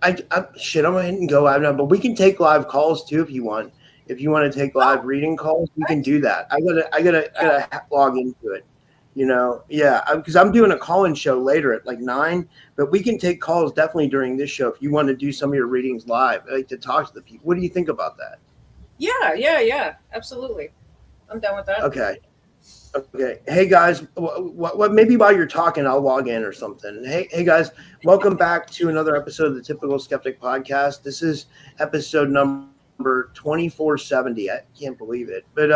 I'm gonna hit and go live now, but we can take live calls too if you want. If you want to take live reading calls, we can do that. I gotta log into it. Yeah, because I'm doing a call-in show later at like 9, but we can take calls definitely during this show if you want to do some of your readings live, like to talk to the people. What do you think about that? Yeah, absolutely. I'm down with that. Okay. Hey guys, what? Maybe while you're talking, I'll log in or something. Hey guys, welcome back to another episode of the Typical Skeptic Podcast. This is episode number 2470. I can't believe it, but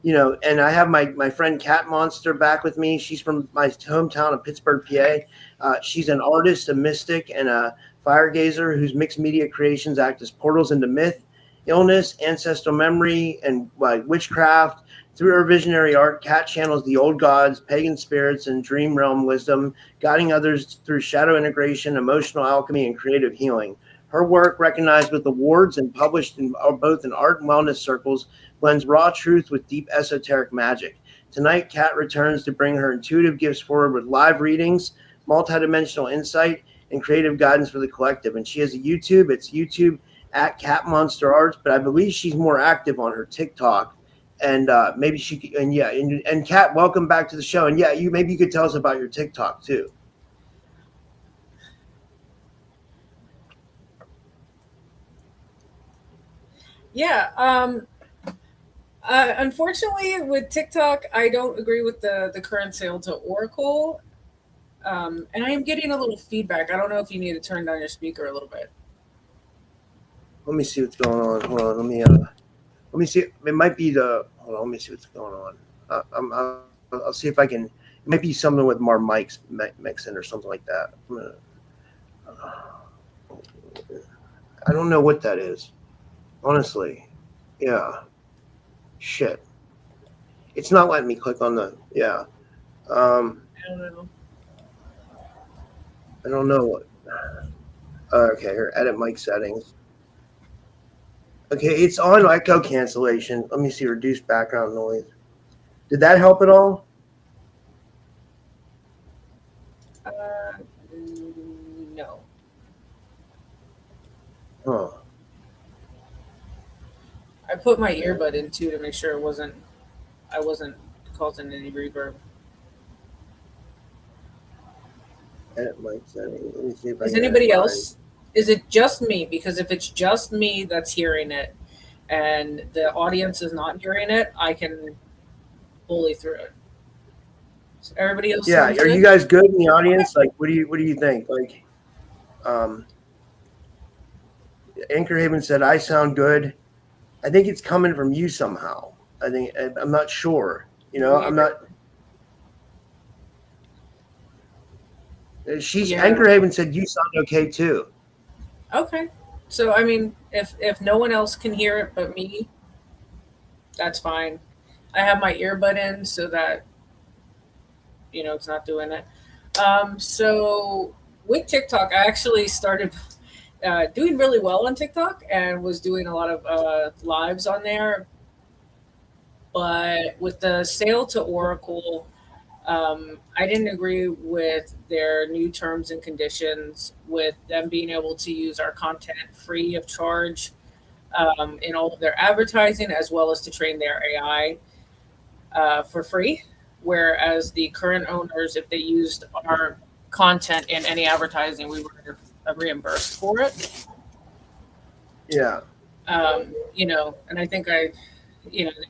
and I have my friend Cat Monster back with me. She's from my hometown of Pittsburgh, PA. She's an artist, a mystic, and a fire gazer whose mixed media creations act as portals into myth, illness, ancestral memory, and witchcraft. Through her visionary art, Cat channels the old gods, pagan spirits, and dream realm wisdom, guiding others through shadow integration, emotional alchemy, and creative healing. Her work, recognized with awards and published in both in art and wellness circles, blends raw truth with deep esoteric magic. Tonight, Cat returns to bring her intuitive gifts forward with live readings, multidimensional insight, and creative guidance for the collective. And she has a YouTube. It's YouTube at Cat Monster Arts, but I believe she's more active on her TikTok. And maybe she and Kat, welcome back to the show. And maybe you could tell us about your TikTok too. Yeah. Unfortunately, with TikTok, I don't agree with the current sale to Oracle. And I am getting a little feedback. I don't know if you need to turn down your speaker a little bit. Let me see what's going on. Hold on. Let me see. It might be the. Hold on. Let me see what's going on. I'll see if I can. It might be something with more mics mixing or something like that. I don't know what that is. Honestly, yeah. Shit. It's not letting me click on the. Yeah. I don't know. I don't know what. Okay. Here, edit mic settings. Okay, it's on echo cancellation. Let me see, reduce background noise. Did that help at all? No. Huh. I put my earbud in too to make sure I wasn't causing any reverb. Edit mic settings. Let me see if I Is can. Anybody else? Is it just me? Because if it's just me that's hearing it and the audience is not hearing it, I can bully through it. So everybody else. Yeah, are you guys good in the audience? Like, what do you think? Like, Anchor Haven said I sound good. I think it's coming from you somehow. I'm not sure. I'm not. Anchor Haven said you sound okay too. Okay. So I mean, if no one else can hear it but me, that's fine. I have my earbud in so that it's not doing it. So with TikTok, I actually started doing really well on TikTok and was doing a lot of lives on there. But with the sale to Oracle, I didn't agree with their new terms and conditions with them being able to use our content free of charge in all of their advertising, as well as to train their AI for free. Whereas the current owners, if they used our content in any advertising, we were reimbursed for it. Yeah. And I think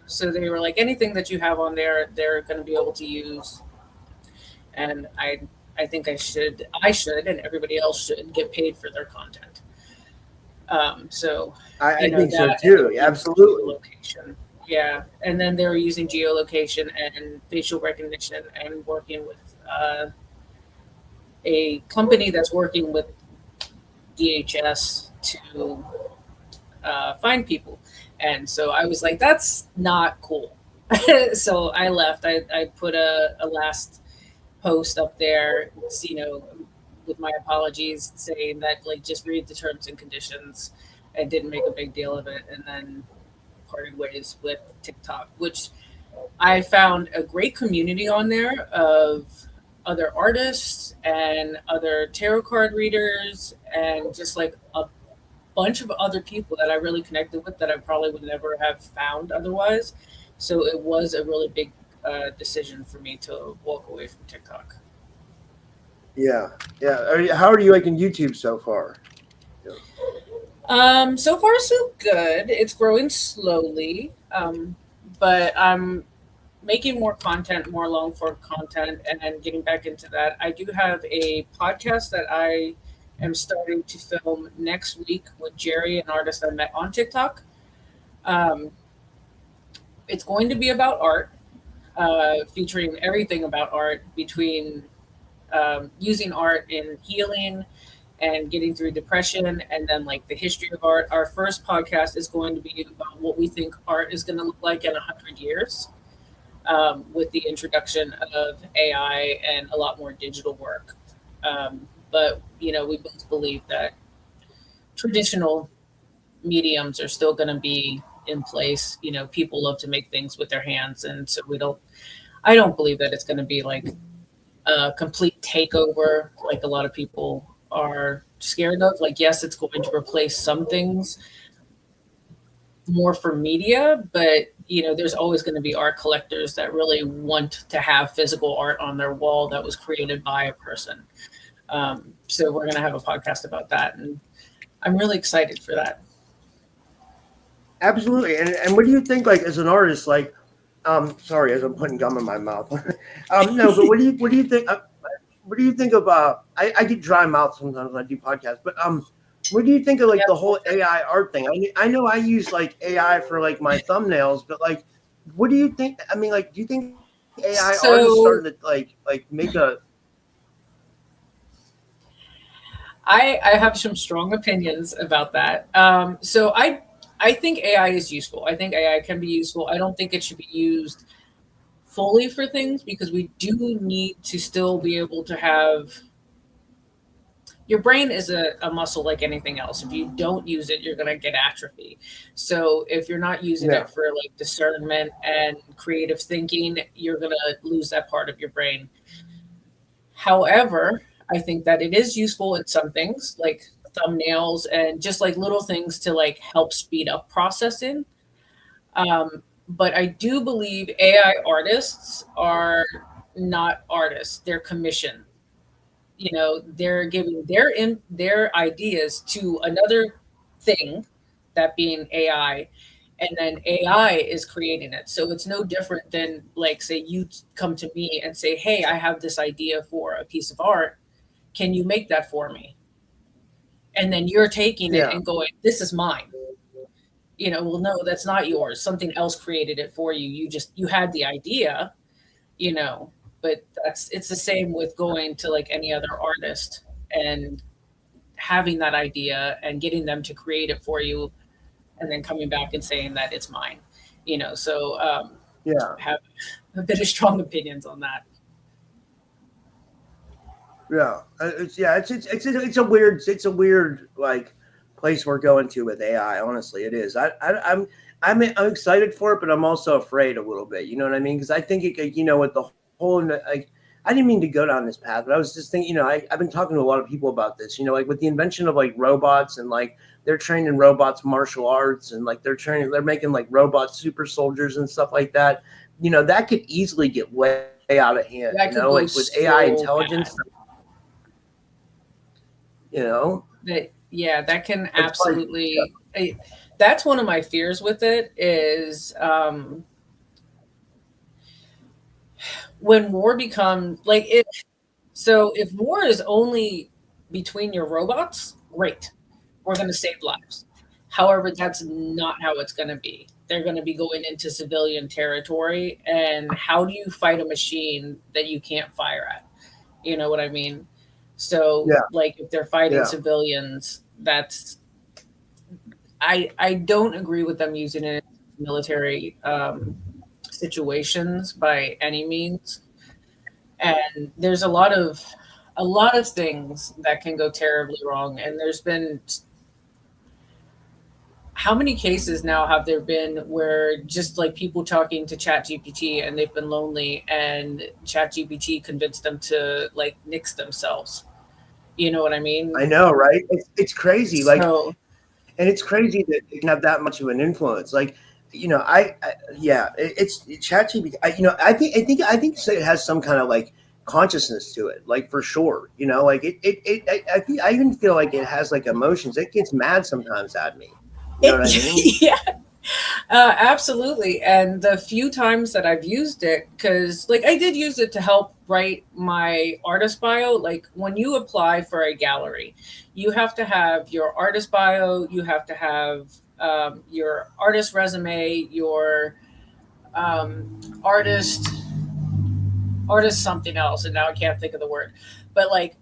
so they were like, anything that you have on there, they're going to be able to use. And I think I should, and everybody else should get paid for their content. So I think so too. Absolutely. Location. Yeah. And then they're using geolocation and facial recognition and working with a company that's working with DHS to find people. And so I was like, that's not cool. So I left. I put a last post up there, with my apologies, saying that just read the terms and conditions. I didn't make a big deal of it, and then parted ways with TikTok, which I found a great community on there of other artists and other tarot card readers and just like a bunch of other people that I really connected with that I probably would never have found otherwise. So it was a really big decision for me to walk away from TikTok. Yeah. How are you liking YouTube so far? So far so good. It's growing slowly, but I'm making more content, more long form content, and then getting back into that. I do have a podcast that I am starting to film next week with Jerry, an artist I met on TikTok. Um, it's going to be about art, featuring everything about art, between using art in healing and getting through depression, and then like the history of art. Our first podcast is going to be about what we think art is going to look like in 100 years, with the introduction of AI and a lot more digital work. But we both believe that traditional mediums are still going to be in place. People love to make things with their hands, and so I don't believe that it's going to be like a complete takeover like a lot of people are scared of. Like, yes, it's going to replace some things more for media, but there's always going to be art collectors that really want to have physical art on their wall that was created by a person. So we're going to have a podcast about that, and I'm really excited for that. Absolutely. And what do you think, like, as an artist, like, sorry, as I'm putting gum in my mouth. No, but what do you think? What do you think of? I get dry mouth sometimes when I do podcasts, but what do you think of like the whole AI art thing? I know I use like AI for like my thumbnails, but like, what do you think? I mean, like, do you think AI artists started to like make a? I have some strong opinions about that. So I think AI is useful. I think AI can be useful. I don't think it should be used fully for things, because we do need to still be able to have. Your brain is a muscle like anything else. If you don't use it, you're going to get atrophy. So if you're not using it for like discernment and creative thinking, you're going to lose that part of your brain. However, I think that it is useful in some things like thumbnails and just like little things to like help speed up processing. But I do believe AI artists are not artists. They're commissioned. They're giving their ideas to another thing, that being AI, and then AI is creating it. So it's no different than like, say you come to me and say, hey, I have this idea for a piece of art. Can you make that for me? And then you're taking it and going, this is mine. Well, no, that's not yours. Something else created it for you. You had the idea, but it's the same with going to like any other artist and having that idea and getting them to create it for you, and then coming back and saying that it's mine. So have a bit of strong opinions on that. It's a weird like place we're going to with AI. Honestly, it is. I'm excited for it, but I'm also afraid a little bit. You know what I mean? Because I think it, with the whole like, I didn't mean to go down this path, but I was just thinking. I've been talking to a lot of people about this. Like with the invention of like robots, and like they're trained in robots martial arts, and like they're making like robot super soldiers and stuff like that. That could easily get way out of hand. Like with AI intelligence. Bad. That can absolutely. That's one of my fears with it is when war becomes like it. So if war is only between your robots, great, we're going to save lives. However, that's not how it's going to be. They're going to be going into civilian territory, and how do you fight a machine that you can't fire at? You know what I mean? So, like, if they're fighting civilians, I don't agree with them using it in military situations by any means. And there's a lot of things that can go terribly wrong. And there's been how many cases now have there been where just like people talking to ChatGPT and they've been lonely and ChatGPT convinced them to like nix themselves? You know what I mean? I know, right? It's crazy. Like, So and it's crazy that it can have that much of an influence. Like, yeah, it's ChatGPT. I think it has some kind of like consciousnss to it, like for sure. Like I even feel like it has like emotions. It gets mad sometimes at me. You know what I mean? yeah, absolutely. And the few times that I've used it, because like I did use it to help write my artist bio. Like when you apply for a gallery, you have to have your artist bio, you have to have your artist resume, your artist something else, and now I can't think of the word. But like,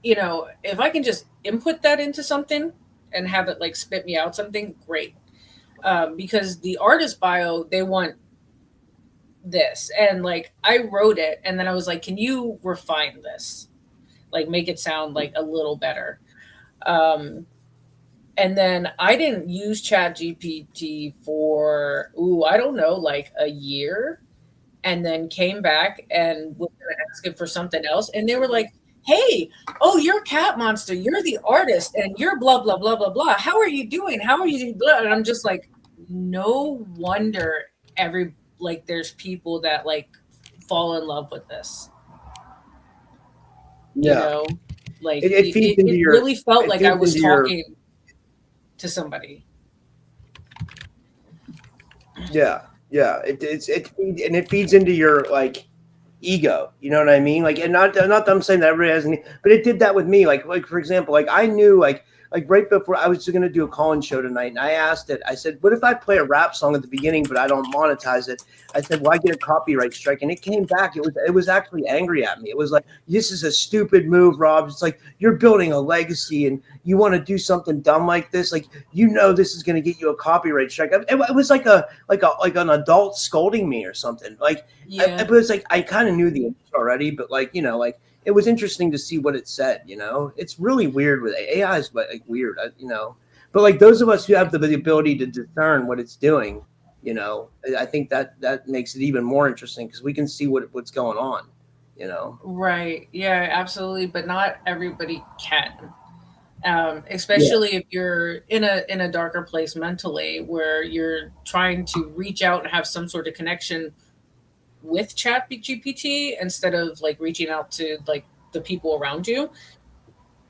if I can just input that into something and have it like spit me out something, great. Because the artist bio, they want this. And like I wrote it and then I was like, can you refine this? Like make it sound like a little better. Um, and then I didn't use Chat GPT for, I don't know, like a year, and then came back and was going to ask it for something else. And they were like, hey, oh, you're Cat Monster. You're the artist and you're blah, blah, blah, blah, blah. How are you doing? How are you doing? Blah. And I'm just like, no wonder there's people that like fall in love with this, you Yeah. know, like It feeds into it your. really felt It like I feeds was into your. talking to somebody. Yeah, yeah. It feeds into your like ego. You know what I mean? Like, and not that I'm saying that everybody has any, but it did that with me. Like for example, like I knew like right before I was going to do a call-in show tonight, and I asked it. I said, "What if I play a rap song at the beginning, but I don't monetize it?" I said, "Well, I get a copyright strike," and it came back. It was actually angry at me. It was like, "This is a stupid move, Rob. It's like you're building a legacy, and you want to do something dumb like this. Like this is going to get you a copyright strike." It was like an adult scolding me or something. Like Yeah. it was like I kind of knew the answer already, but like it was interesting to see what it said. It's really weird with AI is like weird, But like those of us who have the ability to discern what it's doing, I think that makes it even more interesting because we can see what's going on. Right. Yeah, absolutely. But not everybody can. Yeah, Especially if you're in a darker place mentally, where you're trying to reach out and have some sort of connection with Chat GPT instead of like reaching out to like the people around you.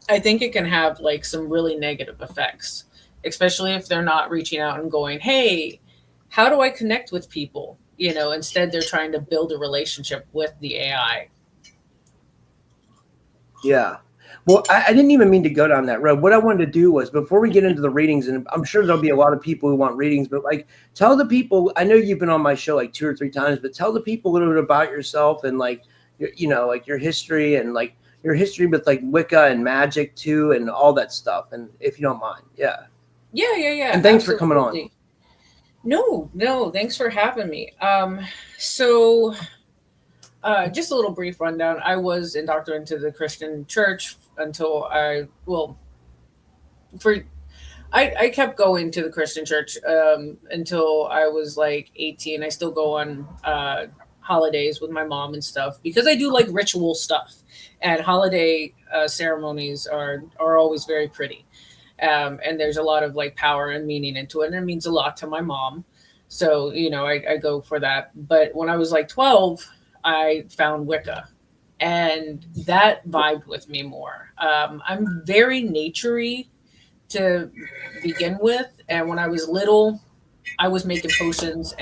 I think it can have like some really negative effects, especially if they're not reaching out and going, "Hey, how do I connect with people?" Instead they're trying to build a relationship with the AI. yeah. Well, I didn't even mean to go down that road. What I wanted to do was before we get into the readings, and I'm sure there'll be a lot of people who want readings, but like tell the people. I know you've been on my show like 2 or 3 times, but tell the people a little bit about yourself and like like your history and like your history with like Wicca and magic too, and all that stuff. And if you don't mind, yeah. Yeah, yeah, yeah, And thanks for coming on. absolutely. No, no, thanks for having me. So just a little brief rundown. I was indoctrinated into the Christian church until for I kept going to the Christian church until I was like 18. I still go on holidays with my mom and stuff because I do like ritual stuff, and holiday ceremonies are always very pretty. And there's a lot of like power and meaning into it, and it means a lot to my mom. So I go for that. But when I was like 12, I found Wicca, and that vibed with me more. I'm very naturey to begin with, and when I was little, I was making potions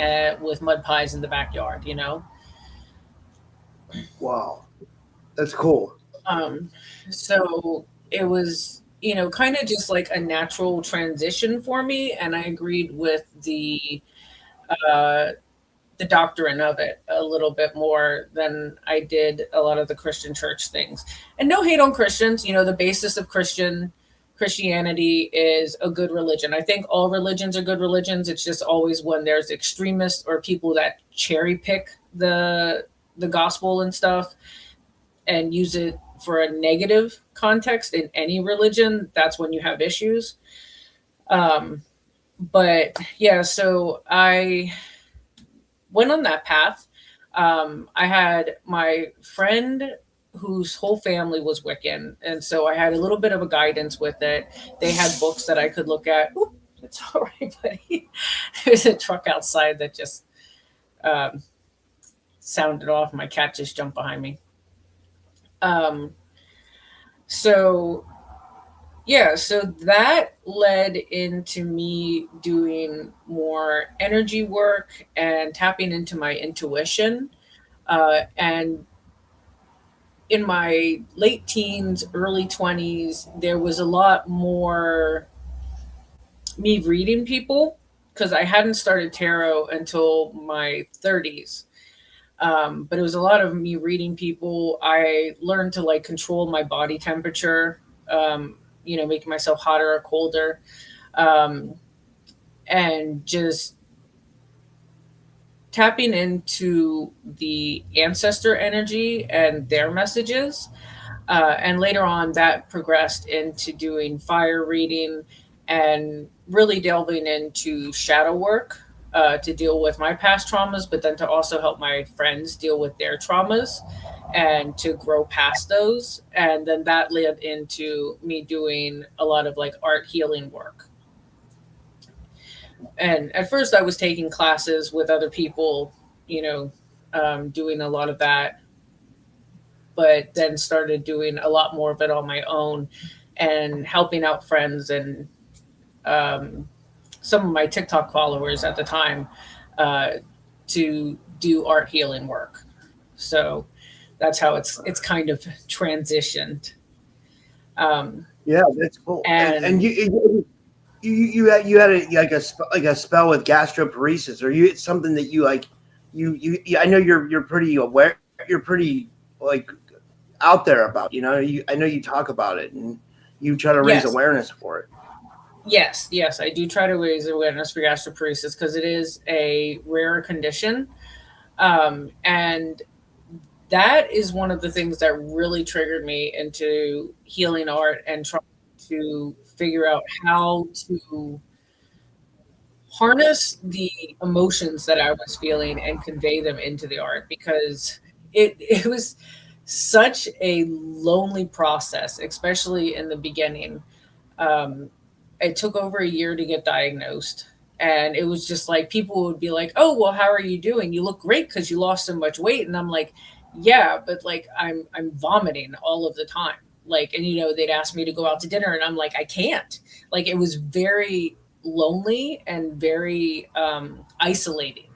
with mud pies in the backyard. Wow, that's cool. Um, so it was, kind of just like a natural transition for me, and I agreed with uh, the doctrine of it a little bit more than I did a lot of the Christian church things. And no hate on Christians. The basis of Christianity is a good religion. I think all religions are good religions. It's just always when there's extremists or people that cherry pick the gospel and stuff and use it for a negative context in any religion, that's when you have issues. Um, But yeah, so I went on that path. I had my friend whose whole family was Wiccan, and so I had a little bit of a guidance with it. They had books that I could look at. Oop, it's all right, buddy. There's a truck outside that just um, sounded off. My cat just jumped behind me. Um, so yeah, so that led into me doing more energy work and tapping into my intuition. And in my late teens, early 20s, there was a lot more me reading people because I hadn't started tarot until my 30s. But it was a lot of me reading people. I learned to like control my body temperature, making myself hotter or colder, um, and just tapping into the ancestor energy and their messages. And later on, that progressed into doing fire reading and really delving into shadow work to deal with my past traumas, but then to also help my friends deal with their traumas and to grow past those. And then that led into me doing a lot of like art healing work. And at first, I was taking classes with other people, you know, doing a lot of that, but then started doing a lot more of it on my own and helping out friends and um, some of my TikTok followers at the time uh, to do art healing work. So that's how it's kind of transitioned. Um, Yeah, that's cool. And and you had a spell with gastroparesis, or you it's something that you like I know you're pretty aware, you're pretty like out there about, I know you talk about it and you try to raise yes, awareness for it. yes, I do try to raise awareness for gastroparesis because it is a rare condition. And that is one of the things that really triggered me into healing art and trying to figure out how to harness the emotions that I was feeling and convey them into the art because it was such a lonely process, especially in the beginning. Um, it took over a year to get diagnosed. And it was just like people would be like, "Oh, well, how are you doing? You look great because you lost so much weight." And I'm like, "Yeah, but like I'm vomiting all of the time." Like, and they'd ask me to go out to dinner, and I'm like, "I can't." Like, it was very lonely and very isolating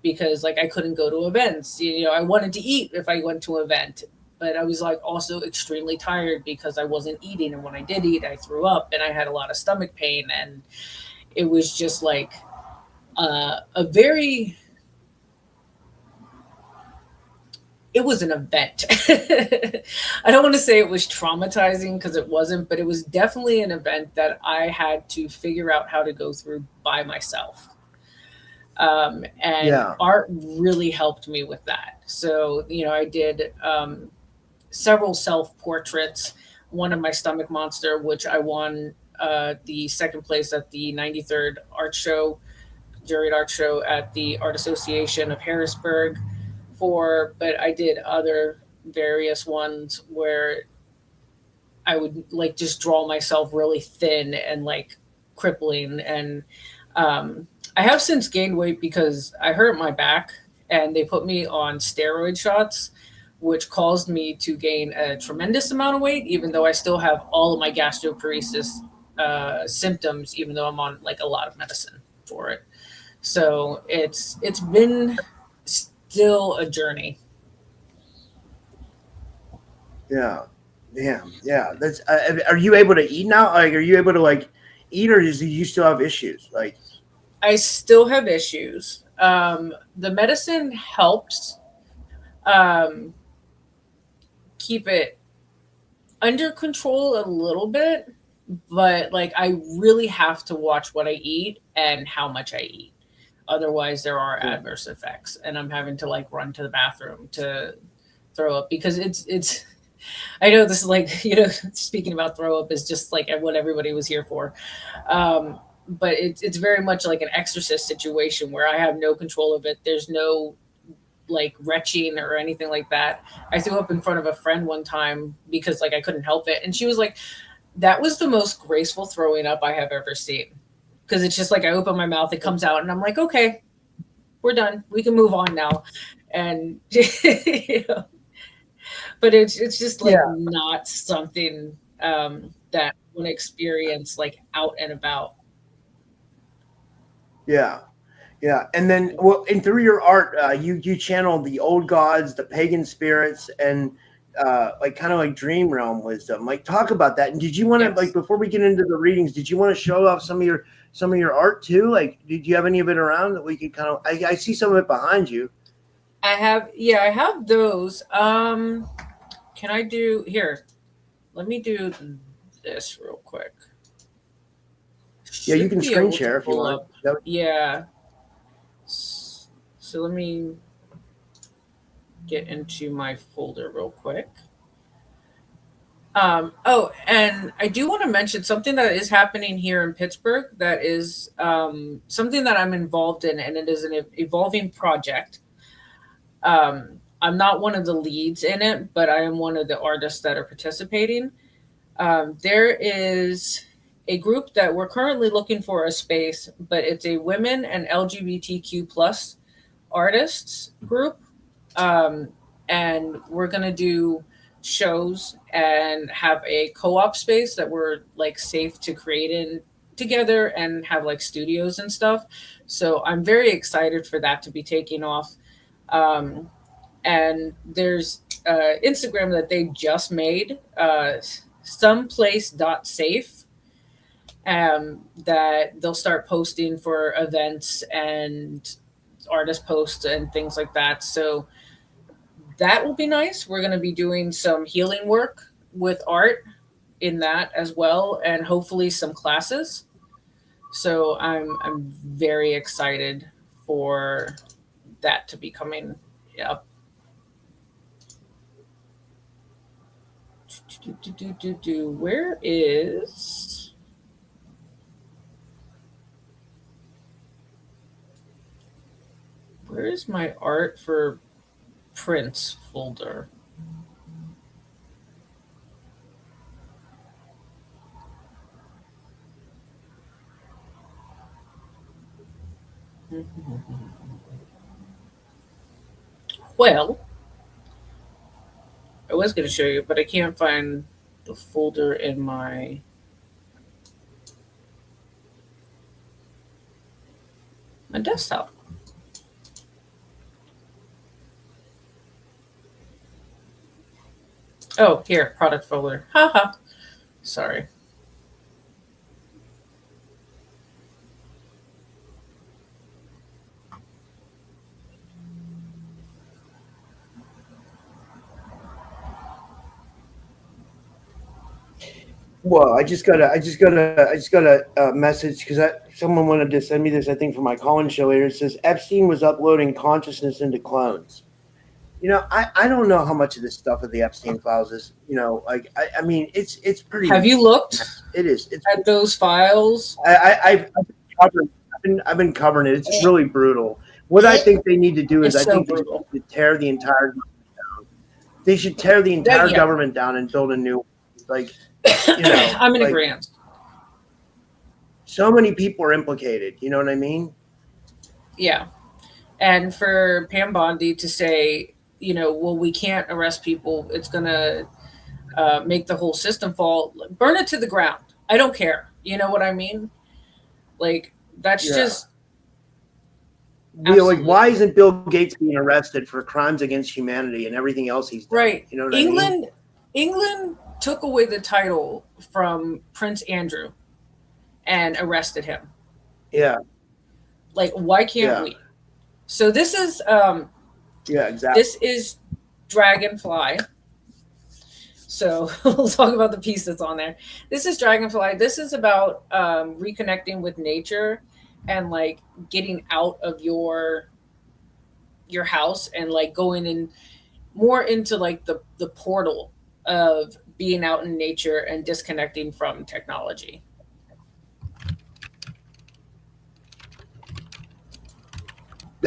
because like I couldn't go to events. I wanted to eat if I went to an event, but I was like also extremely tired because I wasn't eating, and when I did eat, I threw up and I had a lot of stomach pain, and it was just like a very it was an event. I don't want to say it was traumatizing because it wasn't, but it was definitely an event that I had to figure out how to go through by myself. And Yeah. art really helped me with that. So, I did several self portraits. One of my stomach monster, which I won the second place at the 93rd art show, juried art show at the Art Association of Harrisburg for, but I did other various ones where I would like just draw myself really thin and like crippling. And I have since gained weight because I hurt my back and they put me on steroid shots, which caused me to gain a tremendous amount of weight, even though I still have all of my gastroparesis symptoms, even though I'm on like a lot of medicine for it. So it's been still a journey. Yeah. Damn. Yeah. That's. Are you able to eat now? Like, are you able to like eat, or do you still have issues? Like, I still have issues. The medicine helps um, keep it under control a little bit, but like I really have to watch what I eat and how much I eat. Otherwise, there are yeah. adverse effects, and I'm having to like run to the bathroom to throw up because it's. I know this is like speaking about throw up is just like what everybody was here for. Um, but it's very much like an exorcist situation where I have no control of it. There's no like retching or anything like that. I threw up in front of a friend one time because like I couldn't help it, and she was like, "That was the most graceful throwing up I have ever seen." Because it's just like I open my mouth, it comes out, and I'm like, "Okay, we're done. We can move on now." And you know, but it's just like Yeah. not something that I want to experience like out and about. Yeah. Yeah, and then well, and through your art, you channel the old gods, the pagan spirits, and like kind of like dream realm wisdom. Like, talk about that. And did you want to like Yes. before we get into the readings, did you want to show off some of your art too? Like, did you have any of it around that we could kind of? I see some of it behind you. I have those. Can I do here? Let me do this real quick. Yeah, you Should can be screen able to share if you pull want. up. Yeah. So let me get into my folder real quick. Oh, and I do want to mention something that is happening here in Pittsburgh that is something that I'm involved in, and it is an evolving project. I'm not one of the leads in it, but I am one of the artists that are participating. There is a group that we're currently looking for a space, but it's a women and LGBTQ plus artists group. Um, and we're going to do shows and have a co-op space that we're like safe to create in together and have like studios and stuff. So I'm very excited for that to be taking off. Um, and there's Instagram that they just made, someplace.safe, that they'll start posting for events and artist posts and things like that. So that will be nice. We're going to be doing some healing work with art in that as well, and hopefully some classes. So I'm very excited for that to be coming up. Where is my art for prints folder? Well, I was going to show you, but I can't find the folder in my desktop. Oh, here, product folder. Haha. Sorry. Well, I just got a message because someone wanted to send me this. I think for my Collins show later. It says Epstein was uploading consciousness into clones. I don't know how much of this stuff of the Epstein files is. Like I mean, it's pretty. Have you looked It is. It's. at those files? I've been covering it. It's really brutal. What I think they need to do is It's I so think they brutal. should tear the entire. They should tear the entire Yeah. government down and build a new. Like, you know, I'm in like, agreement. so many people are implicated. You know what I mean? Yeah. And for Pam Bondi to say, well, we can't arrest people, it's going to make the whole system fall, burn it to the ground. I don't care. You know what I mean? Like, that's Yeah. just. Like, why isn't Bill Gates being arrested for crimes against humanity and everything else he's done? Right. You know what I mean? England took away the title from Prince Andrew and arrested him. Yeah. Like, why can't we? So this is yeah, exactly. This is Dragonfly. So we'll talk about the piece that's on there. This is Dragonfly. This is about reconnecting with nature and like getting out of your house and like going in more into like the portal of being out in nature and disconnecting from technology.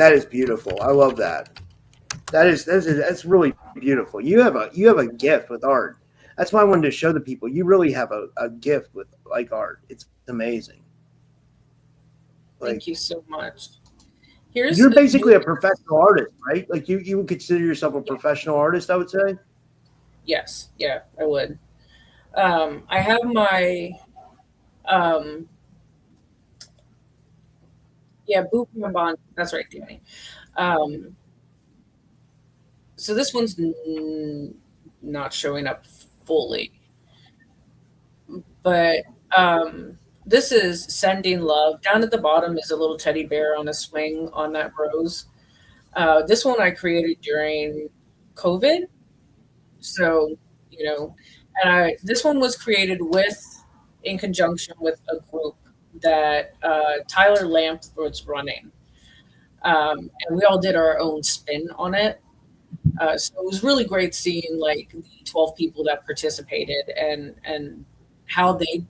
That is beautiful. I love that. That's really beautiful. You have a gift with art. That's why I wanted to show the people. You really have a gift with like art. It's amazing. Thank Like you so much. Here's you're a basically new. a professional artist, right? Like you would consider yourself a Yeah, professional artist, I would say. yes, yeah, I would. I have my um, yeah, boot bond. That's right, Danny. Um, so this one's not showing up fully, but this is sending love. Down at the bottom is a little teddy bear on a swing on that rose. This one I created during COVID. So, you know, and this one was created in conjunction with a group that Tyler Lamp was running. And we all did our own spin on it. So it was really great seeing like the 12 people that participated and how they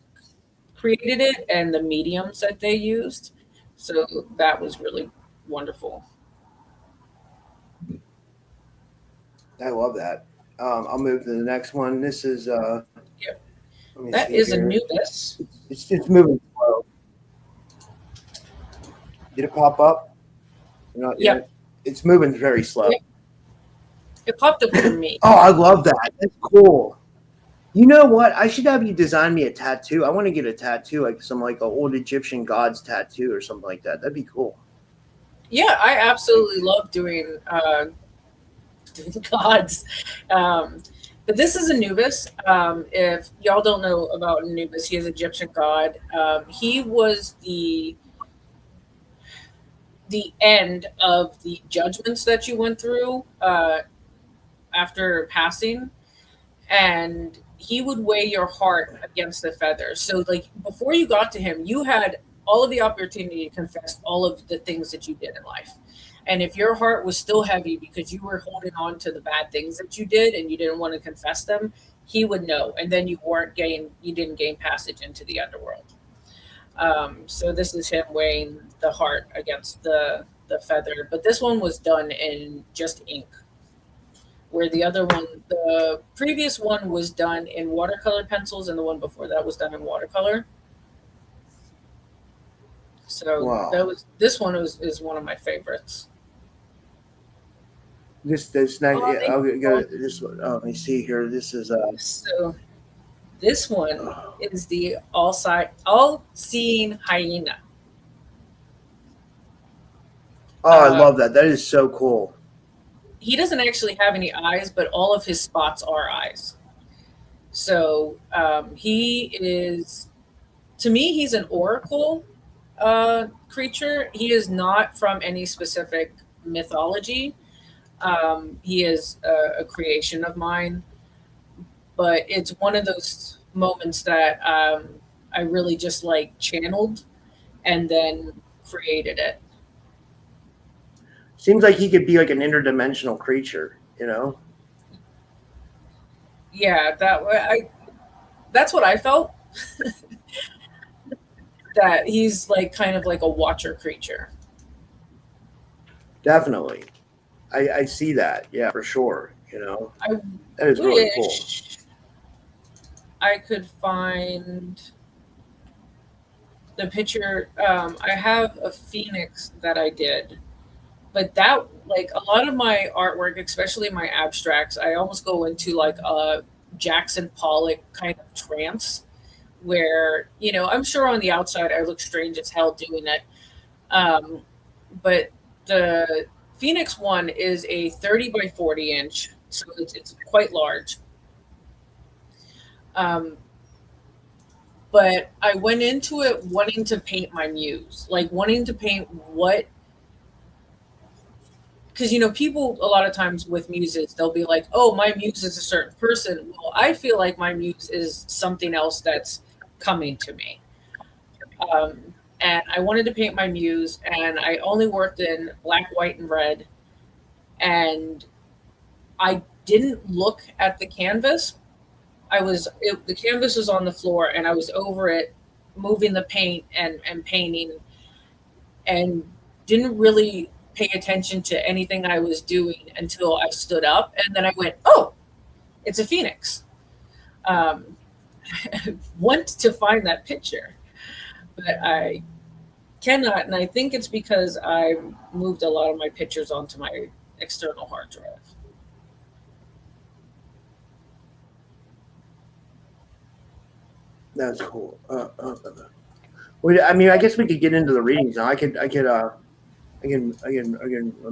created it and the mediums that they used. So that was really wonderful. I love that. I'll move to the next one. This is Yep. let me That see is here. Anubis. It's moving slow. Did it pop up? Not Yep. yet. It's moving very slow. Yep. It popped up for me. Oh, I love that. That's cool. You know what? I should have you design me a tattoo. I want to get a tattoo, like some like an old Egyptian gods tattoo or something like that. That'd be cool. Yeah, I absolutely love doing gods. But this is Anubis. If y'all don't know about Anubis, he is an Egyptian god. He was the end of the judgments that you went through after passing, and he would weigh your heart against the feathers. So, like before you got to him, you had all of the opportunity to confess all of the things that you did in life. And if your heart was still heavy because you were holding on to the bad things that you did and you didn't want to confess them, he would know. And then you didn't gain passage into the underworld. So this is him weighing the heart against the feather. But this one was done in just ink, where the previous one was done in watercolor pencils, and the one before that was done in watercolor. So Wow. this one is one of my favorites. This next, Oh, yeah, thank I'll you. go this one. Oh, let me see here. This is So this one oh, is the all-seeing hyena. I Uh, love that. That is so cool. he doesn't actually have any eyes, but all of his spots are eyes. So he is, to me, he's an oracle creature. He is not from any specific mythology. He is a creation of mine, but it's one of those moments that I really just like channeled and then created it. Seems like he could be like an interdimensional creature, you know? Yeah, that's what I felt. That he's like kind of like a watcher creature. Definitely. I see that. Yeah, for sure. You know, I that is really cool. wish I could find the picture. I have a phoenix that I did, but that like a lot of my artwork, especially my abstracts, I almost go into like a Jackson Pollock kind of trance where I'm sure on the outside I look strange as hell doing it, um, but the Phoenix one is a 30 by 40 inch, so it's quite large. Um, but I went into it wanting to paint my muse, like wanting to paint what, because people a lot of times with muses they'll be like, oh, my muse is a certain person. Well, I feel like my muse is something else that's coming to me. Um, and I wanted to paint my muse, and I only worked in black, white, and red. And I didn't look at the canvas. The canvas was on the floor, and I was over it, moving the paint and painting, and didn't really pay attention to anything I was doing until I stood up, and then I went, "Oh, it's a phoenix." Um, I want to find that picture, but I cannot, and I think it's because I moved a lot of my pictures onto my external hard drive. That's cool. Well, I mean, I guess we could get into the readings now. I can. Let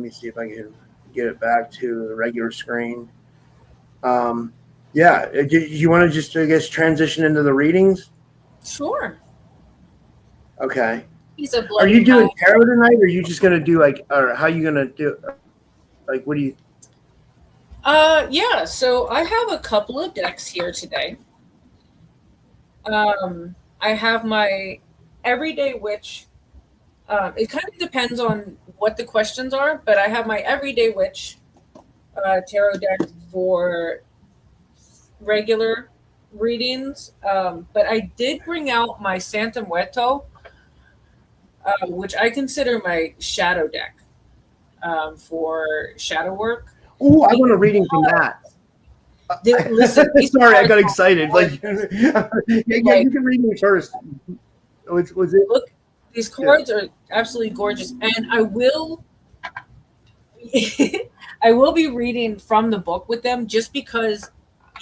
me see if I can get it back to the regular screen. Yeah. Do you want to just, I guess, transition into the readings? Sure. Okay. He's a Are bloody you doing high. tarot tonight, or are you just gonna do like, or how are you gonna do? Like, what do you? Yeah. So I have a couple of decks here today. I have my Everyday Witch. It kind of depends on what the questions are, but I have my Everyday Witch tarot deck for regular readings. But I did bring out my Santa Muerto, which I consider my shadow deck for shadow work. Oh, I want a reading from that. Listen, sorry, I got excited. Like, yeah, you can read me first. Was it? Look, these cards are absolutely gorgeous, and I will I will be reading from the book with them, just because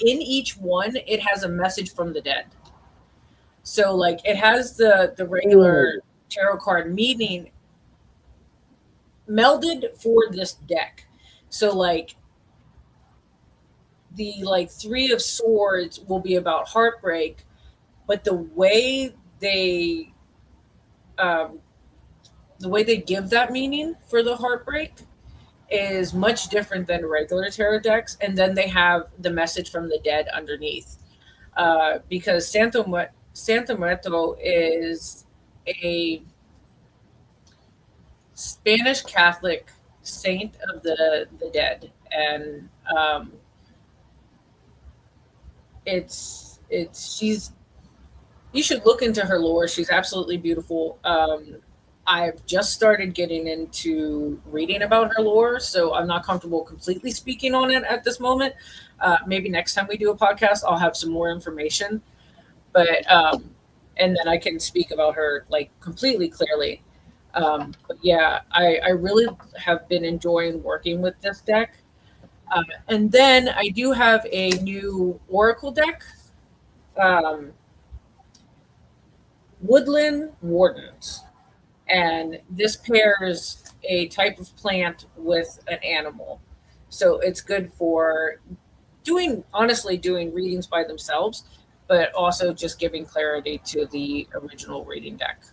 in each one it has a message from the dead. So like it has the regular tarot card meaning melded for this deck. So like the Three of Swords will be about heartbreak, but the way they give that meaning for the heartbreak is much different than regular tarot decks. And then they have the message from the dead underneath, because Santa Muerto is a Spanish Catholic saint of the dead, and she's, you should look into her lore. She's absolutely beautiful. I've just started getting into reading about her lore, so I'm not comfortable completely speaking on it at this moment. Maybe next time we do a podcast, I'll have some more information, but and then I can speak about her like completely clearly. But yeah, I really have been enjoying working with this deck. And then I do have a new Oracle deck, Woodland Wardens. And this pairs a type of plant with an animal. So it's good for doing readings by themselves, but also just giving clarity to the original reading deck.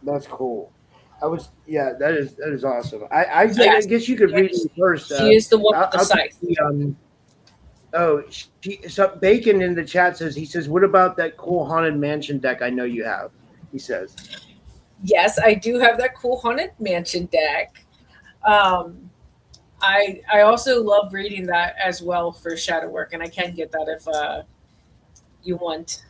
That's cool. That is awesome. I guess you could read me first. She is the one with the scythe. So Bacon in the chat says, what about that cool Haunted Mansion deck I know you have? He says. Yes, I do have that cool Haunted Mansion deck. I also love reading that as well for shadow work, and I can get that if you want.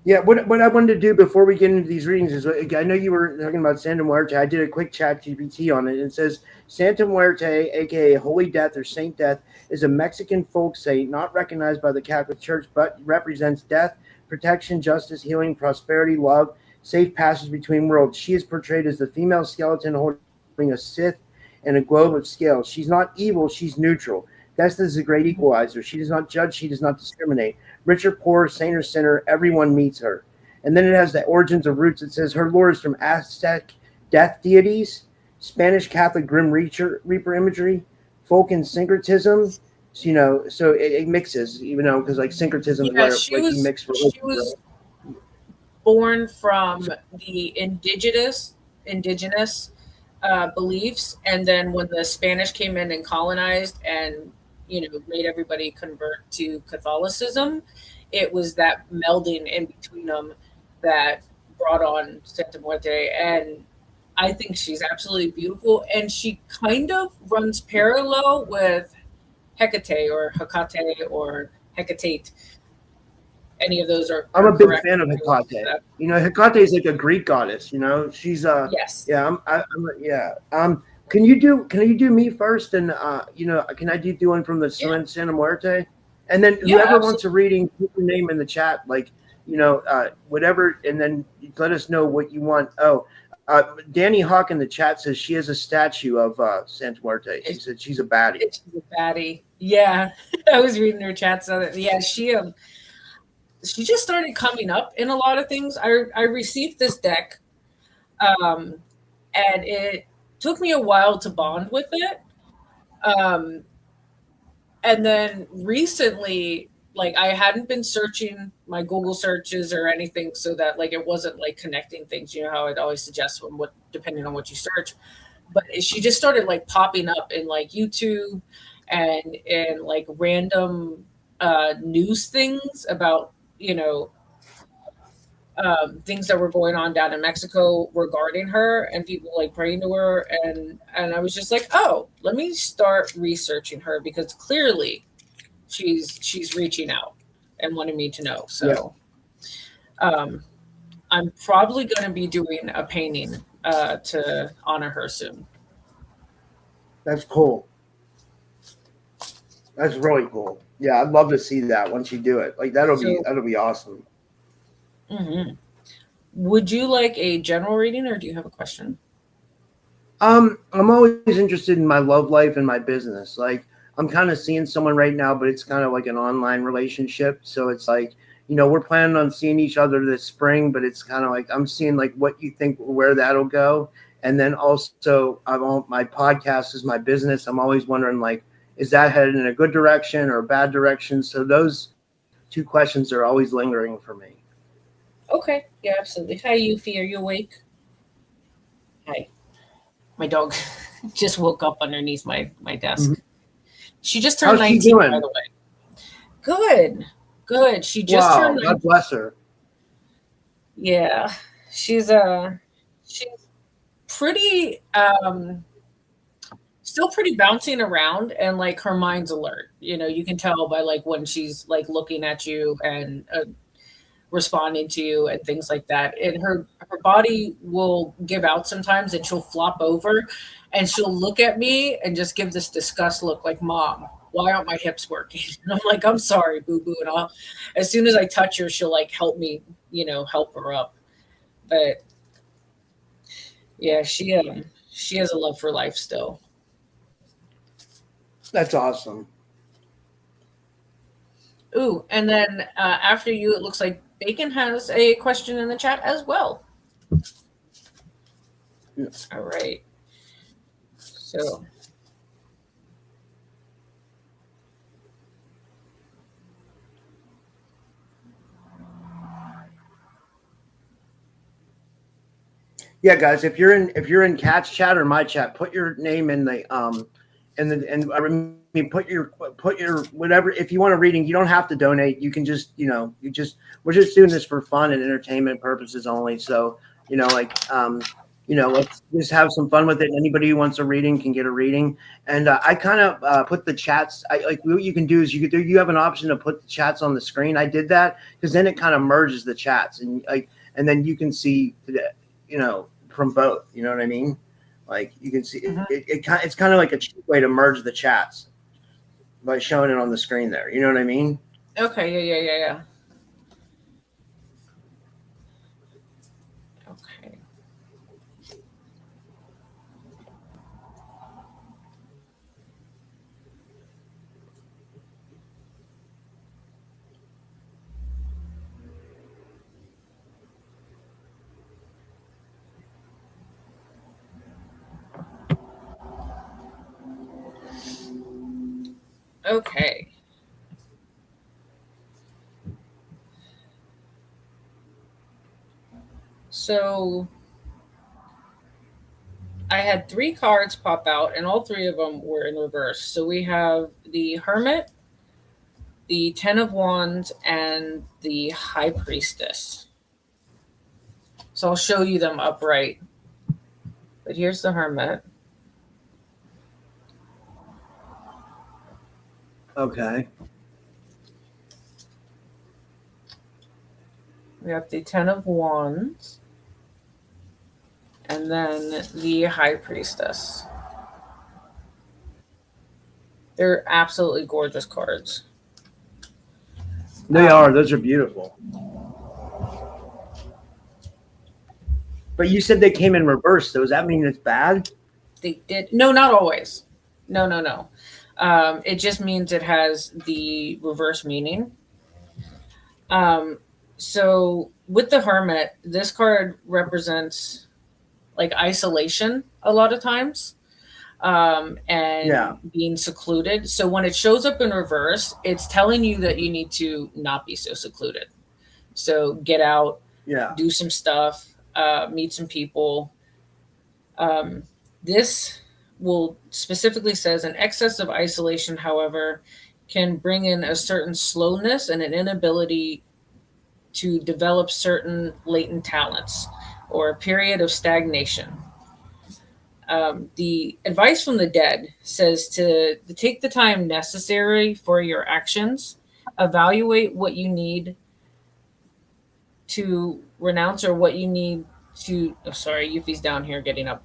Yeah, what I wanted to do before we get into these readings is, I know you were talking about Santa Muerte. I did a quick chat GPT on it. It says Santa Muerte, aka Holy Death or Saint Death, is a Mexican folk saint not recognized by the Catholic Church, but represents death, protection, justice, healing, prosperity, love, safe passage between worlds. She is portrayed as the female skeleton holding a scythe and a globe of scales. She's not evil, she's neutral. Death is a great equalizer. She does not judge, she does not discriminate. Rich or poor, saint or sinner, everyone meets her. And then it has the origins of roots. It says her lore is from Aztec death deities, Spanish Catholic Grim Reaper imagery, folk and syncretism. So it mixes, because like syncretism is where you mix religion. She was born from the indigenous beliefs, and then when the Spanish came in and colonized and made everybody convert to Catholicism, it was that melding in between them that brought on Santa Muerte. And I think she's absolutely beautiful, and she kind of runs parallel with Hecate or Hecate or Hecate. any of those I'm are a big correct. fan of Hecate. You know, Hecate is like a Greek goddess. You know, she's Yes. yeah. Yeah. Can you do me first, and you know, can I do one from the Yeah. Santa Muerte, and then Yeah, whoever absolutely. wants a reading, put your name in the chat, like you know, whatever, and then let us know what you want. Oh, Danny Hawk in the chat says she has a statue of Santa Muerte. She said she's a baddie. She's a baddie. Yeah, I was reading her chat. So yeah, she just started coming up in a lot of things. I received this deck, and it took me a while to bond with it. Um, and then recently, like I hadn't been searching my Google searches or anything, so that like it wasn't like connecting things. You know how it always suggests when what depending on what you search. But she just started like popping up in like YouTube and in like random news things about you know things that were going on down in Mexico regarding her and people like praying to her and I was just like, oh, let me start researching her because clearly she's reaching out and wanting me to know. So um, I'm probably going to be doing a painting to honor her soon. That's cool. That's really cool. Yeah, I'd love to see that once you do it. Like that'll be awesome. Mm-hmm. Would you like a general reading or do you have a question? I'm always interested in my love life and my business. Like I'm kind of seeing someone right now, but it's kind of like an online relationship. So it's like, you know, we're planning on seeing each other this spring, but it's kind of like I'm seeing like what you think where that'll go. And then also my podcast is my business. I'm always wondering like, is that headed in a good direction or a bad direction? So those two questions are always lingering for me. Okay. Yeah, absolutely. Hi, Yuffie. Are you awake? Hi. My dog just woke up underneath my desk. Mm-hmm. She just turned How's she 19, by doing? the way. Good. Good. She just turned Wow, 19. God bless her. Yeah. She's she's pretty still pretty bouncing around and like her mind's alert. You know, you can tell by like when she's like looking at you and responding to you and things like that. And her body will give out sometimes and she'll flop over and she'll look at me and just give this disgust look like, Mom, why aren't my hips working? And I'm like, I'm sorry, boo boo. And I'll, as soon as I touch her, she'll like help me, you know, help her up. But yeah, she has a love for life still. That's awesome. Ooh, and then after you, it looks like Bacon has a question in the chat as well. Yes. All right. So Yeah, guys, if you're in Cat's chat or my chat, put your name in the and I mean put your whatever. If you want a reading, you don't have to donate. You can just we're just doing this for fun and entertainment purposes only. So let's just have some fun with it. Anybody who wants a reading can get a reading. And I kind of put the chats. I like what you can do is you have an option to put the chats on the screen. I did that because then it kind of merges the chats and then you can see from both. You know what I mean? Like you can see it's kind of like a cheap way to merge the chats by showing it on the screen there. You know what I mean? okay, yeah. Okay. Okay. So I had 3 cards pop out, and all 3 of them were in reverse. So we have the Hermit, the 10 of Wands, and the High Priestess. So I'll show you them upright. But here's the Hermit. Okay. We have the Ten of Wands. And then the High Priestess. They're absolutely gorgeous cards. They are. Those are beautiful. But you said they came in reverse. So does that mean it's bad? They did. No, not always. No. It just means it has the reverse meaning. So with the Hermit, this card represents like isolation a lot of times, and being secluded. So when it shows up in reverse, it's telling you that you need to not be so secluded. So get out, do some stuff, meet some people. This will specifically says an excess of isolation, however, can bring in a certain slowness and an inability to develop certain latent talents or a period of stagnation. The advice from the dead says to take the time necessary for your actions, evaluate what you need to renounce or what you need to. Oh, sorry, Yuffie's down here getting up.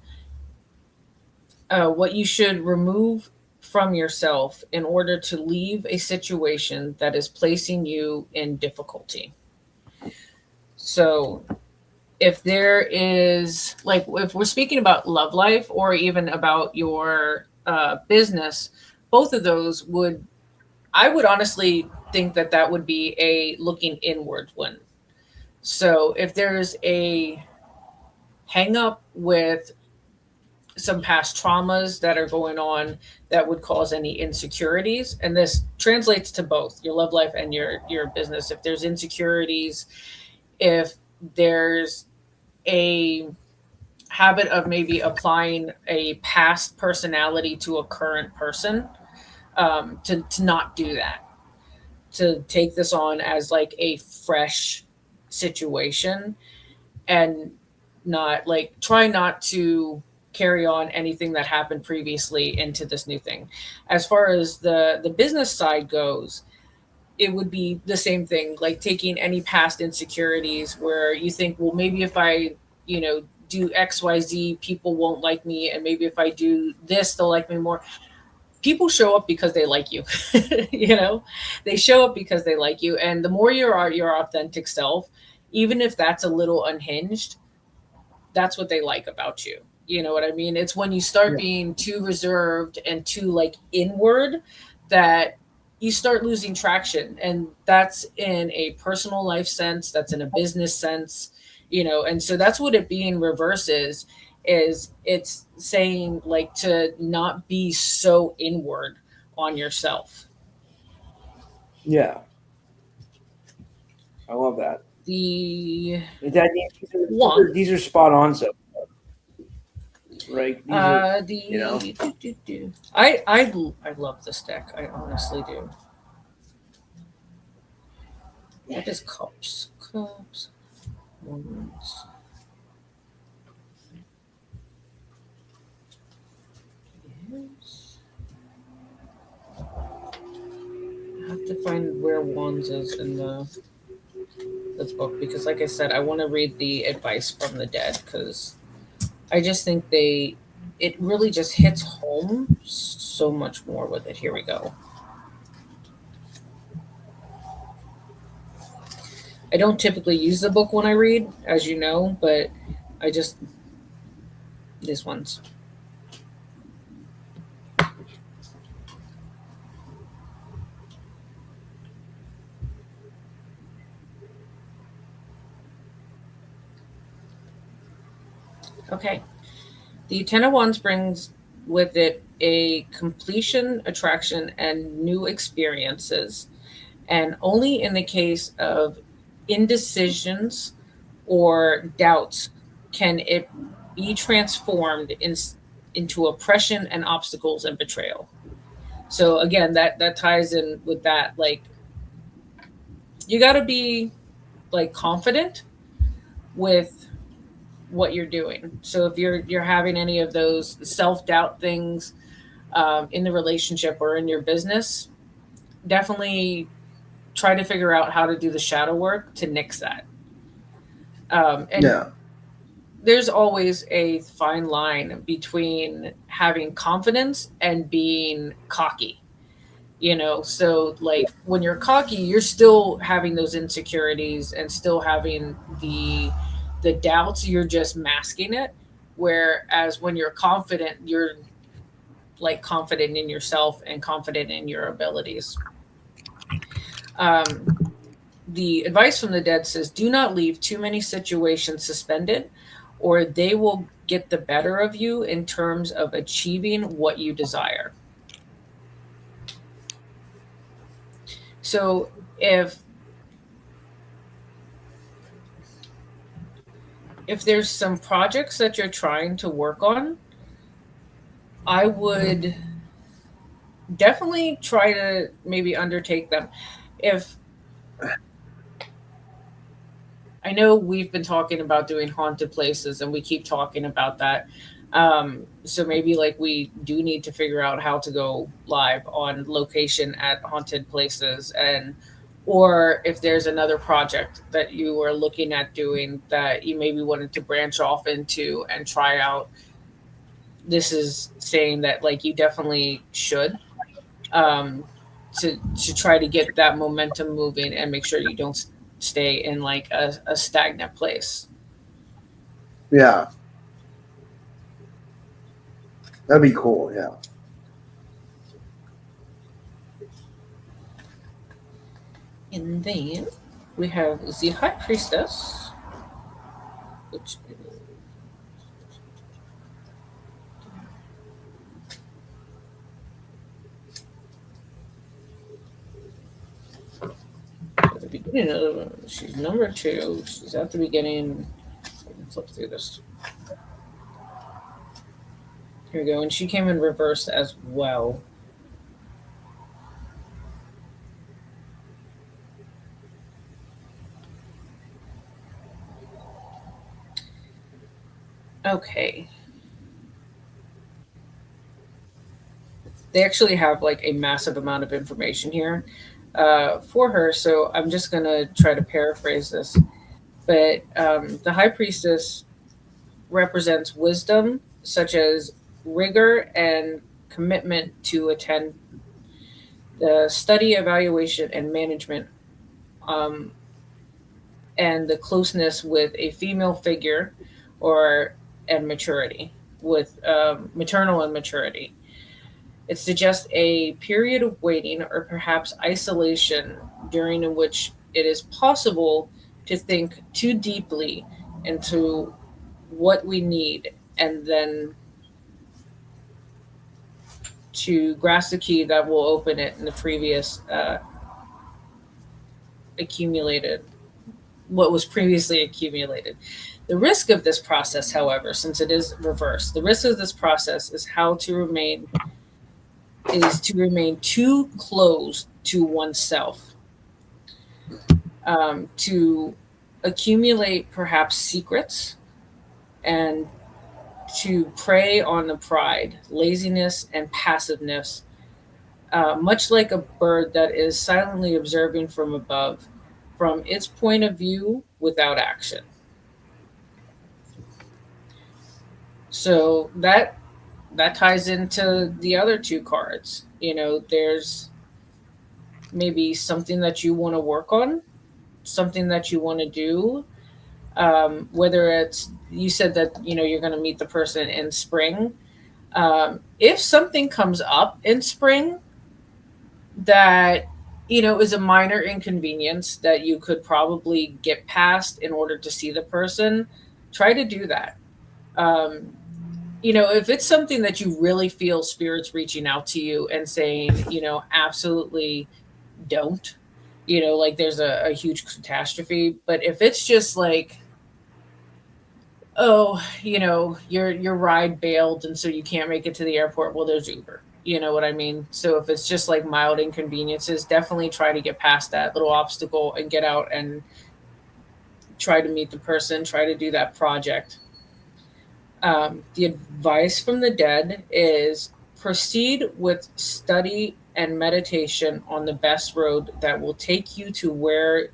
What you should remove from yourself in order to leave a situation that is placing you in difficulty. So if there is, like, if we're speaking about love life or even about your business, both of those I would honestly think that would be a looking inward one. So if there's a hang up with some past traumas that are going on that would cause any insecurities, and this translates to both your love life and your business. If there's insecurities, if there's a habit of maybe applying a past personality to a current person, to not do that, to take this on as like a fresh situation and not like try not to carry on anything that happened previously into this new thing. As far as the business side goes, it would be the same thing, like taking any past insecurities where you think, well, maybe if I, do XYZ, people won't like me. And maybe if I do this, they'll like me more. People show up because they like you. They show up because they like you. And the more you're your authentic self, even if that's a little unhinged, that's what they like about you. You know what I mean? It's when you start being too reserved and too like inward that you start losing traction. And that's in a personal life sense, that's in a business sense, and so that's what it being reverse is it's saying like to not be so inward on yourself. Yeah. I love that. These are spot on. So, right? I love this deck. I honestly do. What is cups? Wands. Yes. I have to find where wands is in this book because, like I said, I want to read the advice from the dead because I just think it really just hits home so much more with it. Here we go. I don't typically use the book when I read, as you know, but these ones. Okay. The Ten of Wands brings with it a completion, attraction, and new experiences. And only in the case of indecisions or doubts can it be transformed into oppression and obstacles and betrayal. So again, that ties in with that. Like, you got to be like confident with what you're doing. So if you're having any of those self-doubt things in the relationship or in your business, definitely try to figure out how to do the shadow work to nix that. And Yeah. there's always a fine line between having confidence and being cocky. So like when you're cocky, you're still having those insecurities and still having the doubts. You're just masking it. Whereas when you're confident, you're like confident in yourself and confident in your abilities. um, the advice from the dead says, do not leave too many situations suspended, or they will get the better of you in terms of achieving what you desire. So if there's some projects that you're trying to work on, I would definitely try to maybe undertake them. If I know we've been talking about doing haunted places and we keep talking about that. So maybe like we do need to figure out how to go live on location at haunted places, and or if there's another project that you are looking at doing that you maybe wanted to branch off into and try out. This is saying that like you definitely should, um, to try to get that momentum moving and make sure you don't stay in like a stagnant place. Yeah. That'd be cool. Yeah. And then we have the High Priestess, which at the beginning of she's number 2. She's at the beginning. I can flip through this. Here we go. And she came in reverse as well. Okay. They actually have like a massive amount of information here for her. So I'm just going to try to paraphrase this. But the High Priestess represents wisdom, such as rigor and commitment to attend the study, evaluation, and management, um, and the closeness with a female figure, or and maturity with maternal and maturity. It suggests a period of waiting or perhaps isolation during which it is possible to think too deeply into what we need, and then to grasp the key that will open it in the previous accumulated, what was previously accumulated. The risk of this process, however, since it is reversed, the risk of this process is to remain too close to oneself, to accumulate perhaps secrets, and to prey on the pride, laziness, and passiveness, much like a bird that is silently observing from above, from its point of view without action. So that ties into the other two cards. There's maybe something that you want to work on, something that you want to do. Whether it's, you said that you're going to meet the person in spring. If something comes up in spring that is a minor inconvenience that you could probably get past in order to see the person, try to do that. If it's something that you really feel spirits reaching out to you and saying, absolutely don't, like there's a huge catastrophe. But if it's just like, oh, your ride bailed and so you can't make it to the airport, well, there's Uber. You know what I mean? So if it's just like mild inconveniences, definitely try to get past that little obstacle and get out and try to meet the person, try to do that project. The advice from the dead is proceed with study and meditation on the best road that will take you to where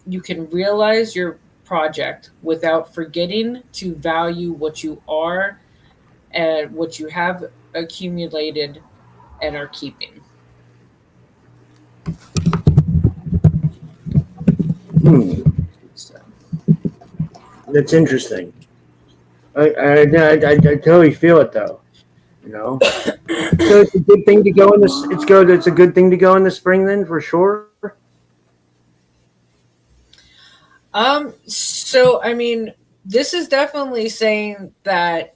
you can realize your project without forgetting to value what you are and what you have accumulated and are keeping. So, That's interesting. I totally feel it though. You know, so it's a good thing to go in this. It's good. It's a good thing to go in the spring then for sure. so I mean, this is definitely saying that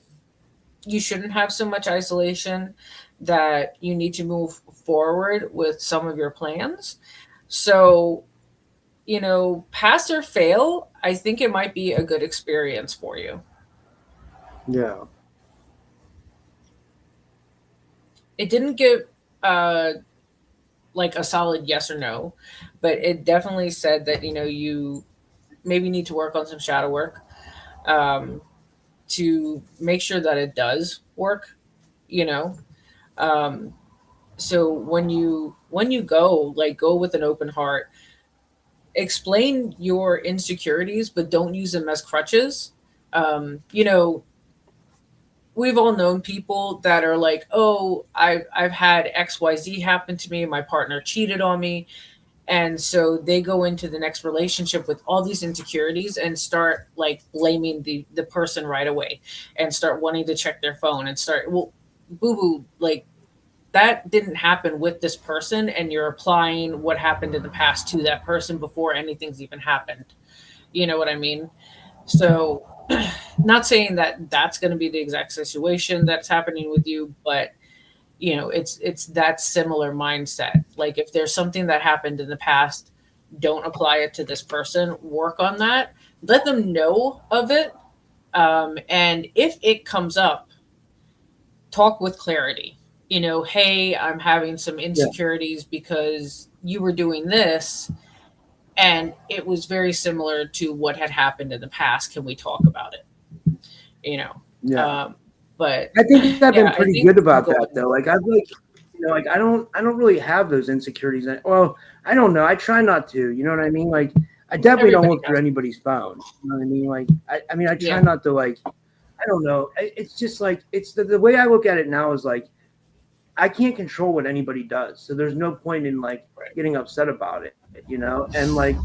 you shouldn't have so much isolation, that you need to move forward with some of your plans. So, pass or fail, I think it might be a good experience for you. Yeah. It didn't give like a solid yes or no, but it definitely said that, you maybe need to work on some shadow work, um, to make sure that it does work, you know. Um, so when you go, like, go with an open heart, explain your insecurities, but don't use them as crutches. You know, we've all known people that are like, oh, I've had XYZ happen to me, my partner cheated on me. And so they go into the next relationship with all these insecurities and start like blaming the person right away, and start wanting to check their phone and start, well, boo boo, like, that didn't happen with this person, and you're applying what happened in the past to that person before anything's even happened. You know what I mean? So, not saying that that's going to be the exact situation that's happening with you, but it's that similar mindset. Like, if there's something that happened in the past, don't apply it to this person. Work on that. Let them know of it. And if it comes up, talk with clarity. Hey, I'm having some Yeah. insecurities because you were doing this, and it was very similar to what had happened in the past. Can we talk about it? You know, Yeah. um, but I think I've been yeah, I pretty think good about that going, though. Like I've like, like I don't really have those insecurities. Well, I don't know. I try not to. You know what I mean? Like I definitely don't everybody look through does. anybody's phone. You know what I mean? Like I mean I try Yeah, not to like. I don't know. It's just like it's the way I look at it now is like I can't control what anybody does. So there's no point in like right. getting upset about it. And like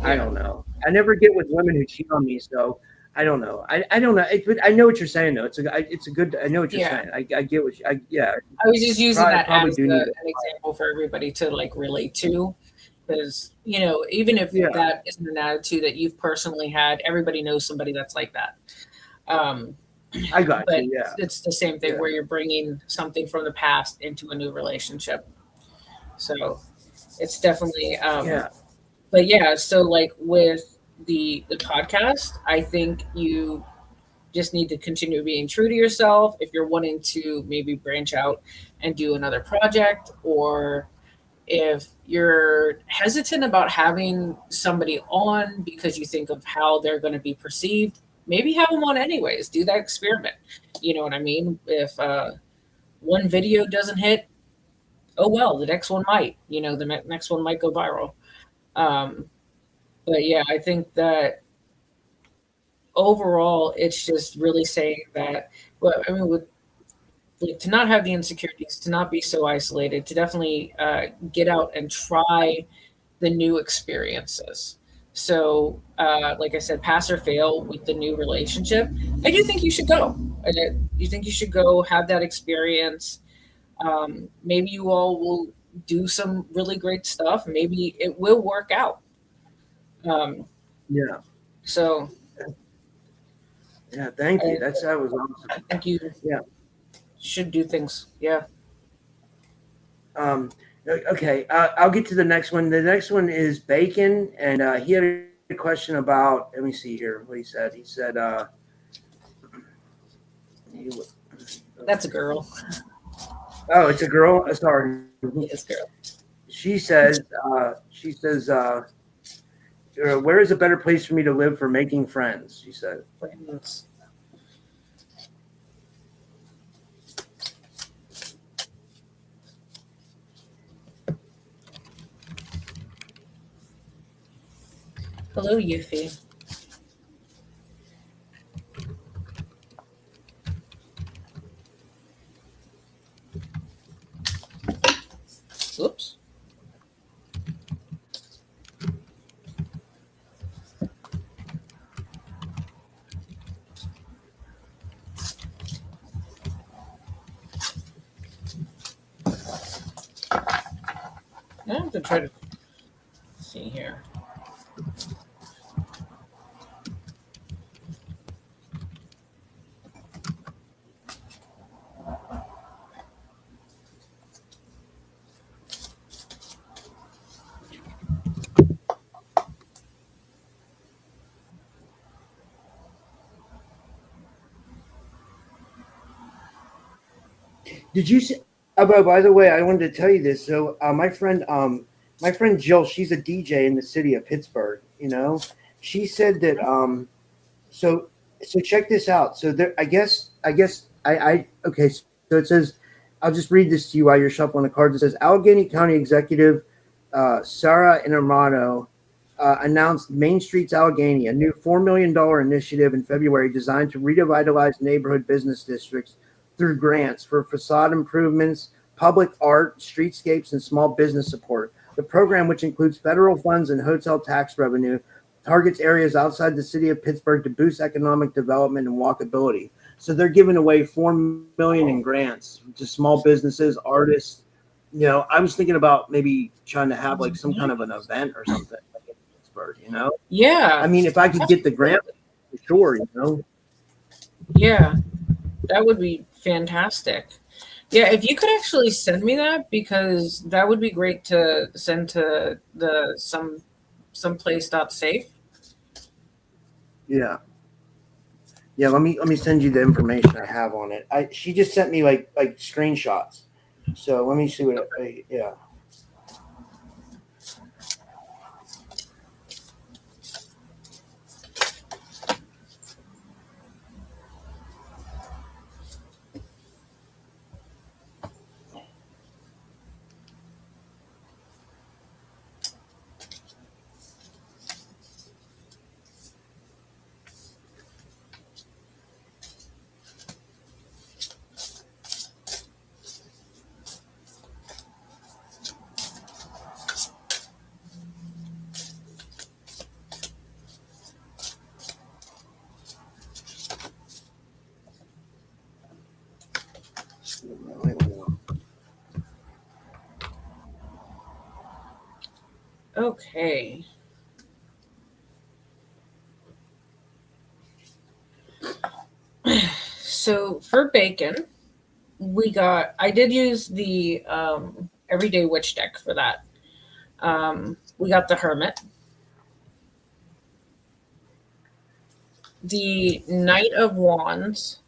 I Yeah, don't know. I never get with women who cheat on me. So I don't know. I don't know. But I know what you're saying though. It's a good. I know what you're yeah. saying. I get what you, I yeah. I was just using that Probably as do need an example for everybody to like relate to, because even if Yeah, that isn't an attitude that you've personally had, everybody knows somebody that's like that. Um, I got but you. Yeah, it's the same thing yeah, where you're bringing something from the past into a new relationship. So it's definitely, yeah, but yeah. So like with the podcast, I think you just need to continue being true to yourself. If you're wanting to maybe branch out and do another project, or if you're hesitant about having somebody on because you think of how they're going to be perceived, maybe have them on anyways. Do that experiment. You know what I mean? If one video doesn't hit, oh well, the next one might. The next one might go viral. Um, but yeah, I think that overall, it's just really saying that. Well, I mean, with like, to not have the insecurities, to not be so isolated, to definitely get out and try the new experiences. So, like I said, pass or fail with the new relationship. I do think you should go. You think you should go have that experience. Maybe you all will do some really great stuff. Maybe it will work out. Um, yeah, so, yeah. Thank you. I, That was I awesome. think you Yeah. should do things. Yeah. Um. Okay. I'll get to the next one. The next one is Bacon, and he had a question about. Let me see here. What he said. He said. He, That's a girl. oh, it's a girl. Sorry. Yes, girl. She says. She says. Where is a better place for me to live for making friends? She said. Friends. Hello, Yuffie. I have to try to see here. Did you see? By the way, I wanted to tell you this. So my friend Jill, she's a DJ in the city of Pittsburgh. She said that so so check this out. So there, I okay. So it says, I'll just read this to you while you're shuffling the cards. It says Allegheny County Executive Sarah Inamano announced Main Streets Allegheny, a new $4 million initiative in February designed to revitalize neighborhood business districts through grants for facade improvements, public art, streetscapes, and small business support. The program, which includes federal funds and hotel tax revenue, targets areas outside the city of Pittsburgh to boost economic development and walkability. So they're giving away $4 million in grants to small businesses, artists. I was thinking about maybe trying to have like some kind of an event or something like in Pittsburgh. Yeah. I mean, if I could get the grant, for sure. Yeah, that would be fantastic. Yeah, if you could actually send me that, because that would be great to send to the someplace safe. Yeah. Yeah, let me send you the information I have on it. She just sent me like screenshots. So let me see what yeah. Okay. So for bacon, I did use the everyday witch deck for that. We got the Hermit, the Knight of Wands,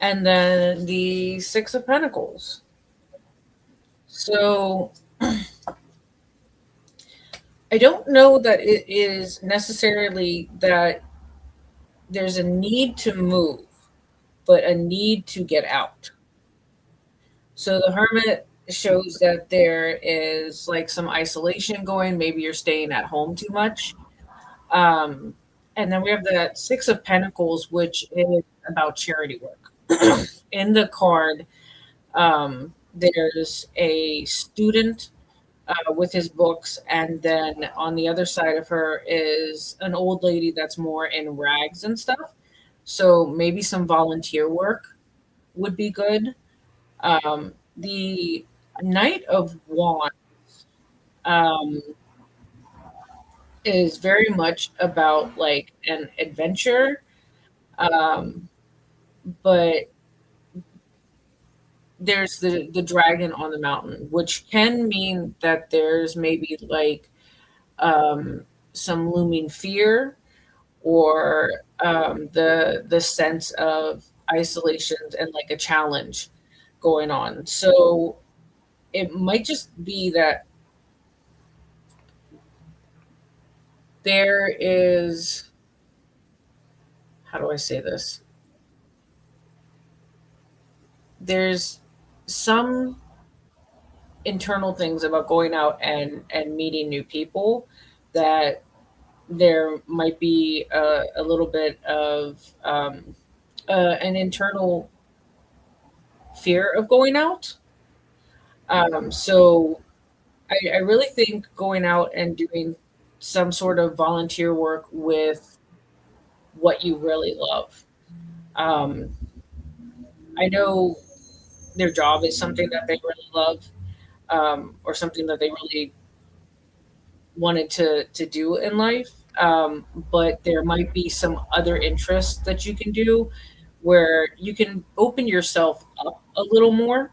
and then the Six of Pentacles. So I don't know that it is necessarily that there's a need to move, but a need to get out. So the Hermit shows that there is like some isolation going. Maybe you're staying at home too much. Um, and then we have the Six of Pentacles, which is about charity work. In the card, there's a student with his books, and then on the other side of her is an old lady that's more in rags and stuff. So maybe some volunteer work would be good. The Knight of Wands um, is very much about like an adventure, um, but there's the dragon on the mountain, which can mean that there's maybe like some looming fear, or the sense of isolation and like a challenge going on. So it might just be that there is, how do I say this? There's some internal things about going out and meeting new people that there might be a little bit of an internal fear of going out. So I really think going out and doing some sort of volunteer work with what you really love. Um, I know their job is something that they really love, or something that they really wanted to do in life. But there might be some other interests that you can do where you can open yourself up a little more,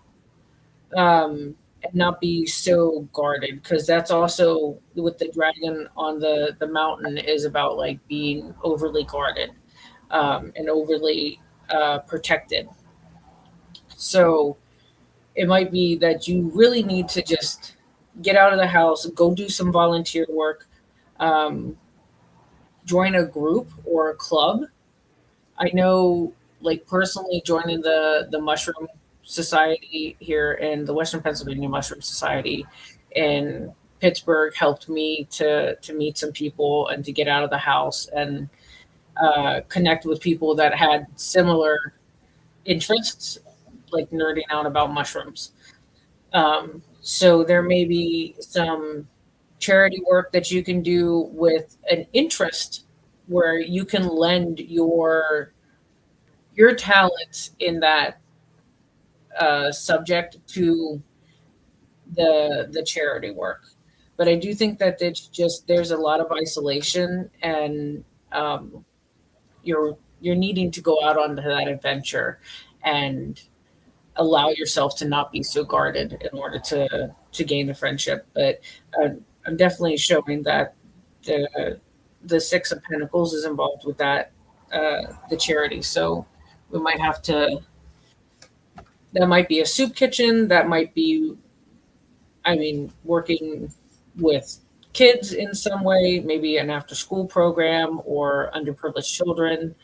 and not be so guarded, because that's also with the dragon on the mountain is about like being overly guarded, and overly protected. So it might be that you really need to just get out of the house, go do some volunteer work, um, join a group or a club. I know, like personally, joining the Mushroom Society here in the Western Pennsylvania Mushroom Society in Pittsburgh helped me to meet some people and to get out of the house and connect with people that had similar interests, like nerding out about mushrooms. So there may be some charity work that you can do with an interest where you can lend your talents in that subject to the charity work. But I do think that it's just there's a lot of isolation, and you're needing to go out onto that adventure and allow yourself to not be so guarded in order to gain the friendship. But I'm definitely showing that the Six of Pentacles is involved with that, the charity. So we might have to. That might be a soup kitchen. That might be, I mean, working with kids in some way, maybe an after school program or underprivileged children.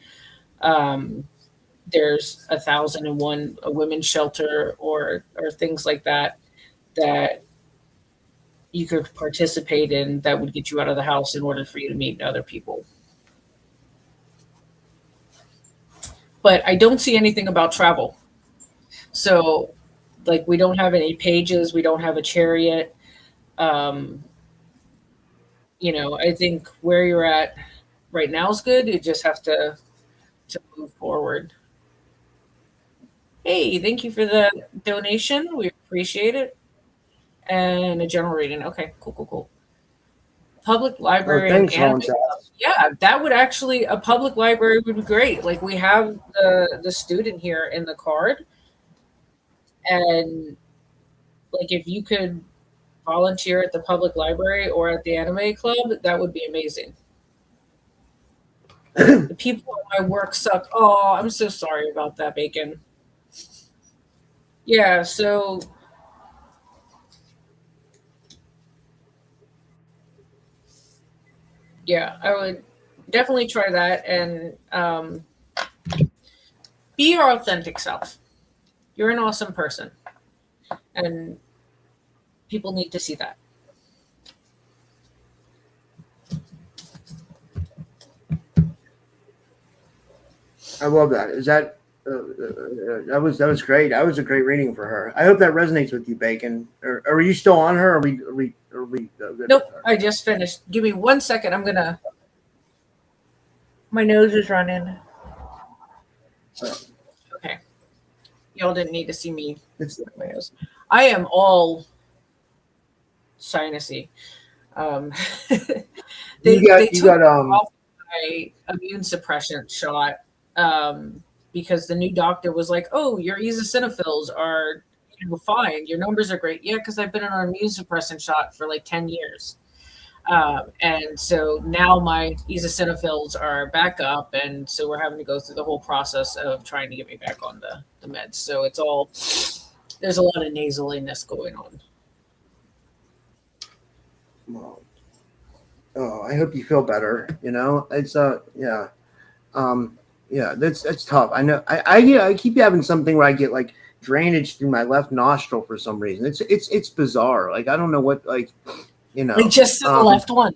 There's 1,001 a women's shelter or things like that that you could participate in that would get you out of the house in order for you to meet other people. But I don't see anything about travel. So, like, we don't have any pages, we don't have a chariot. Um, I think where you're at right now is good. You just have to move forward. Hey, thank you for the donation. We appreciate it. And a general reading. Okay, cool. Public Oh, library and thanks, anime. Hansel. Yeah, that would actually a public library would be great. Like we have the student here in the card, and like if you could volunteer at the public library or at the anime club, that would be amazing. The people at my work suck. Oh, I'm so sorry about that, Bacon. Yeah, so yeah, I would definitely try that and be your authentic self. You're an awesome person, and people need to see that. I love that. Is that that was great. That was a great reading for her. I hope that resonates with you, Bacon. Or are you still on her? Are we good Nope, with her? I just finished. Give me 1 second. My nose is running. Okay. Y'all didn't need to see me. It's My nose. I am all sinusy. They you got took off my immune suppression shot, because the new doctor was like, "Oh, your eosinophils are fine. Your numbers are great." Yeah, because I've been on an immune suppressant shot for like 10 years. And so now my eosinophils are back up, and so we're having to go through the whole process of trying to get me back on the meds. So there's a lot of nasaliness going on. Well, oh, I hope you feel better. It's yeah. Yeah, that's tough. I know. I keep having something where I get like drainage through my left nostril for some reason. It's bizarre. Like I don't know what Like just the left one.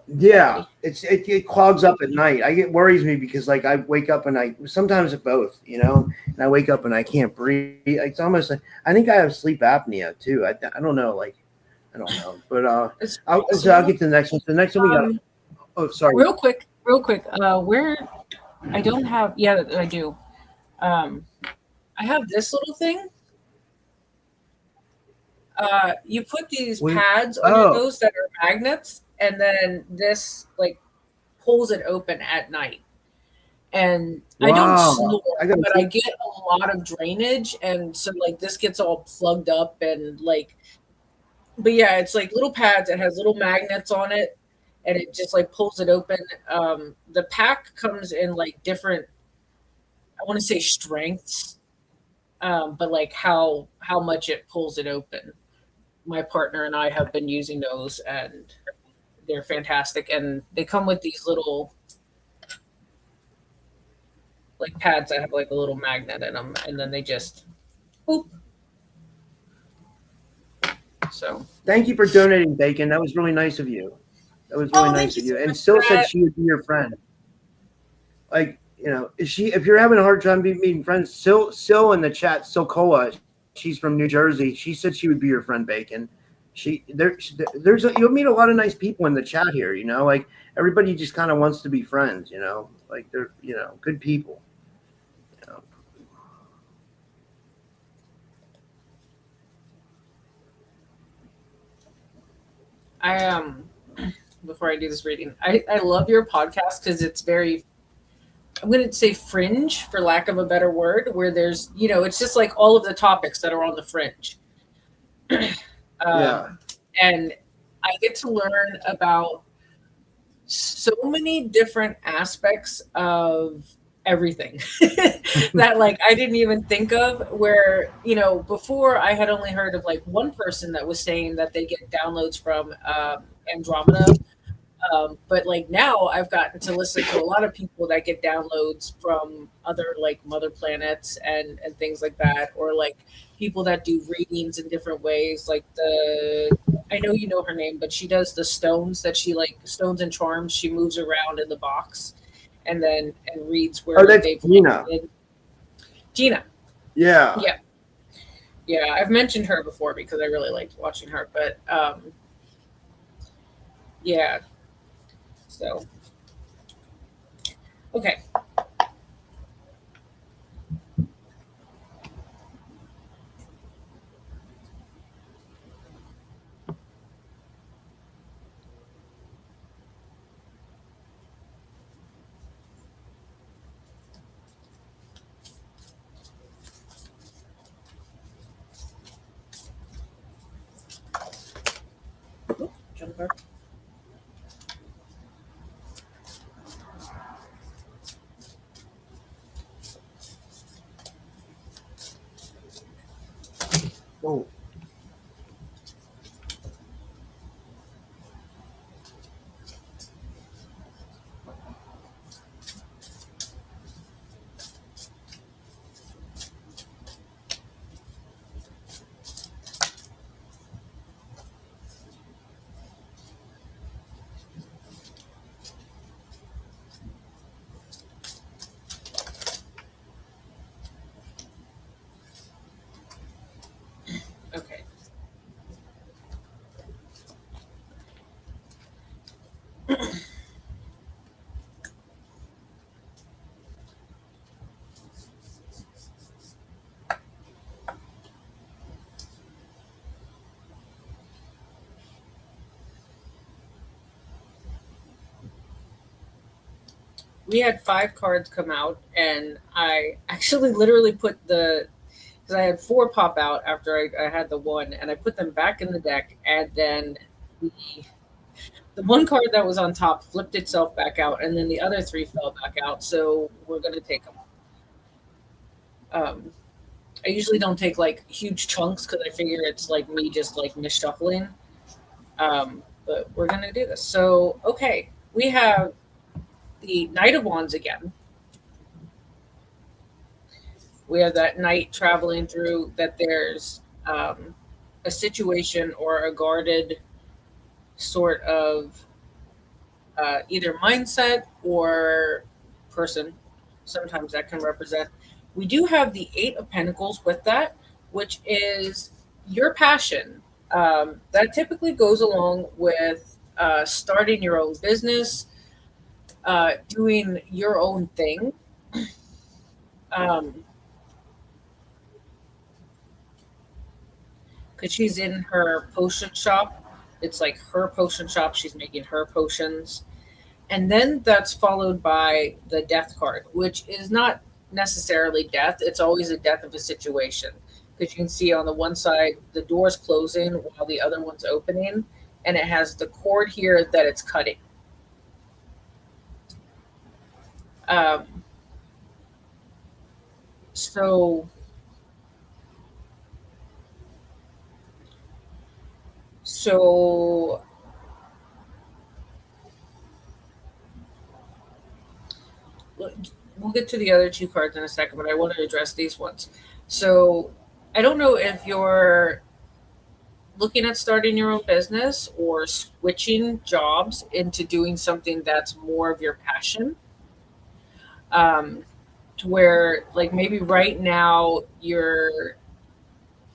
Yeah, it clogs up at night. It worries me because like I wake up and sometimes it's both, and I wake up and I can't breathe. It's almost like I think I have sleep apnea too. I don't know, like I don't know, but I'll get to the next one. The next one we got. Oh, sorry. Real quick. Where I don't have. Yeah, I do. I have this little thing. You put these We, pads on your oh, nose that are magnets, and then this like pulls it open at night. And I don't wow. snore, I gotta but I take, get a lot of drainage, and so like this gets all plugged up and like. But yeah, it's like little pads. It has little magnets on it, and it just like pulls it open. The pack comes in like different. I want to say strengths, but like how much it pulls it open. My partner and I have been using those, and they're fantastic. And they come with these little like pads that have like a little magnet in them, and then they just boop. So, thank you for donating, Bacon. That was really nice of you. That was really oh, thank nice you of so you. And much for Sil said that. she would be your friend. Like, is she, if you're having a hard time meeting friends, Sil in the chat, Silcoa, she's from New Jersey. She said she would be your friend, Bacon. You'll meet a lot of nice people in the chat here, like everybody just kind of wants to be friends, like they're, good people. You know. I before I do this reading, I love your podcast because it's very, I'm going to say fringe for lack of a better word, where there's, it's just like all of the topics that are on the fringe. Yeah. And I get to learn about so many different aspects of everything that like I didn't even think of, where before I had only heard of like one person that was saying that they get downloads from Andromeda. But like now I've gotten to listen to a lot of people that get downloads from other like mother planets and things like that, or like people that do readings in different ways. Like I know you know her name, but she does the stones that she like stones and charms. She moves around in the box and then and reads Oh, where that's they've Gina. landed. Gina. Yeah. Yeah. Yeah. I've mentioned her before because I really liked watching her, but yeah. So okay. Jennifer. Oh. Okay. We had 5 cards come out, and I actually literally put because I had 4 pop out after I had the one, and I put them back in the deck, and then the the one card that was on top flipped itself back out, and then the other 3 fell back out. So we're gonna take them. Um, I usually don't take like huge chunks because I figure it's like me just like misshuffling. But we're gonna do this. So okay, we have the Knight of Wands again. We have that knight traveling through that there's a situation or a guarded sort of either mindset or person. Sometimes that can represent. We do have the 8 of Pentacles with that, which is your passion. That typically goes along with starting your own business, doing your own thing. Um, because she's in her potion shop. It's like her potion shop. She's making her potions. And then that's followed by the death card, which is not necessarily death. It's always a death of a situation. Because you can see on the one side, the door's closing while the other one's opening. And it has the cord here that it's cutting. Um, so, so we'll get to the other two cards in a second, but I want to address these ones. So I don't know if you're looking at starting your own business or switching jobs into doing something that's more of your passion. To where, like, maybe right now in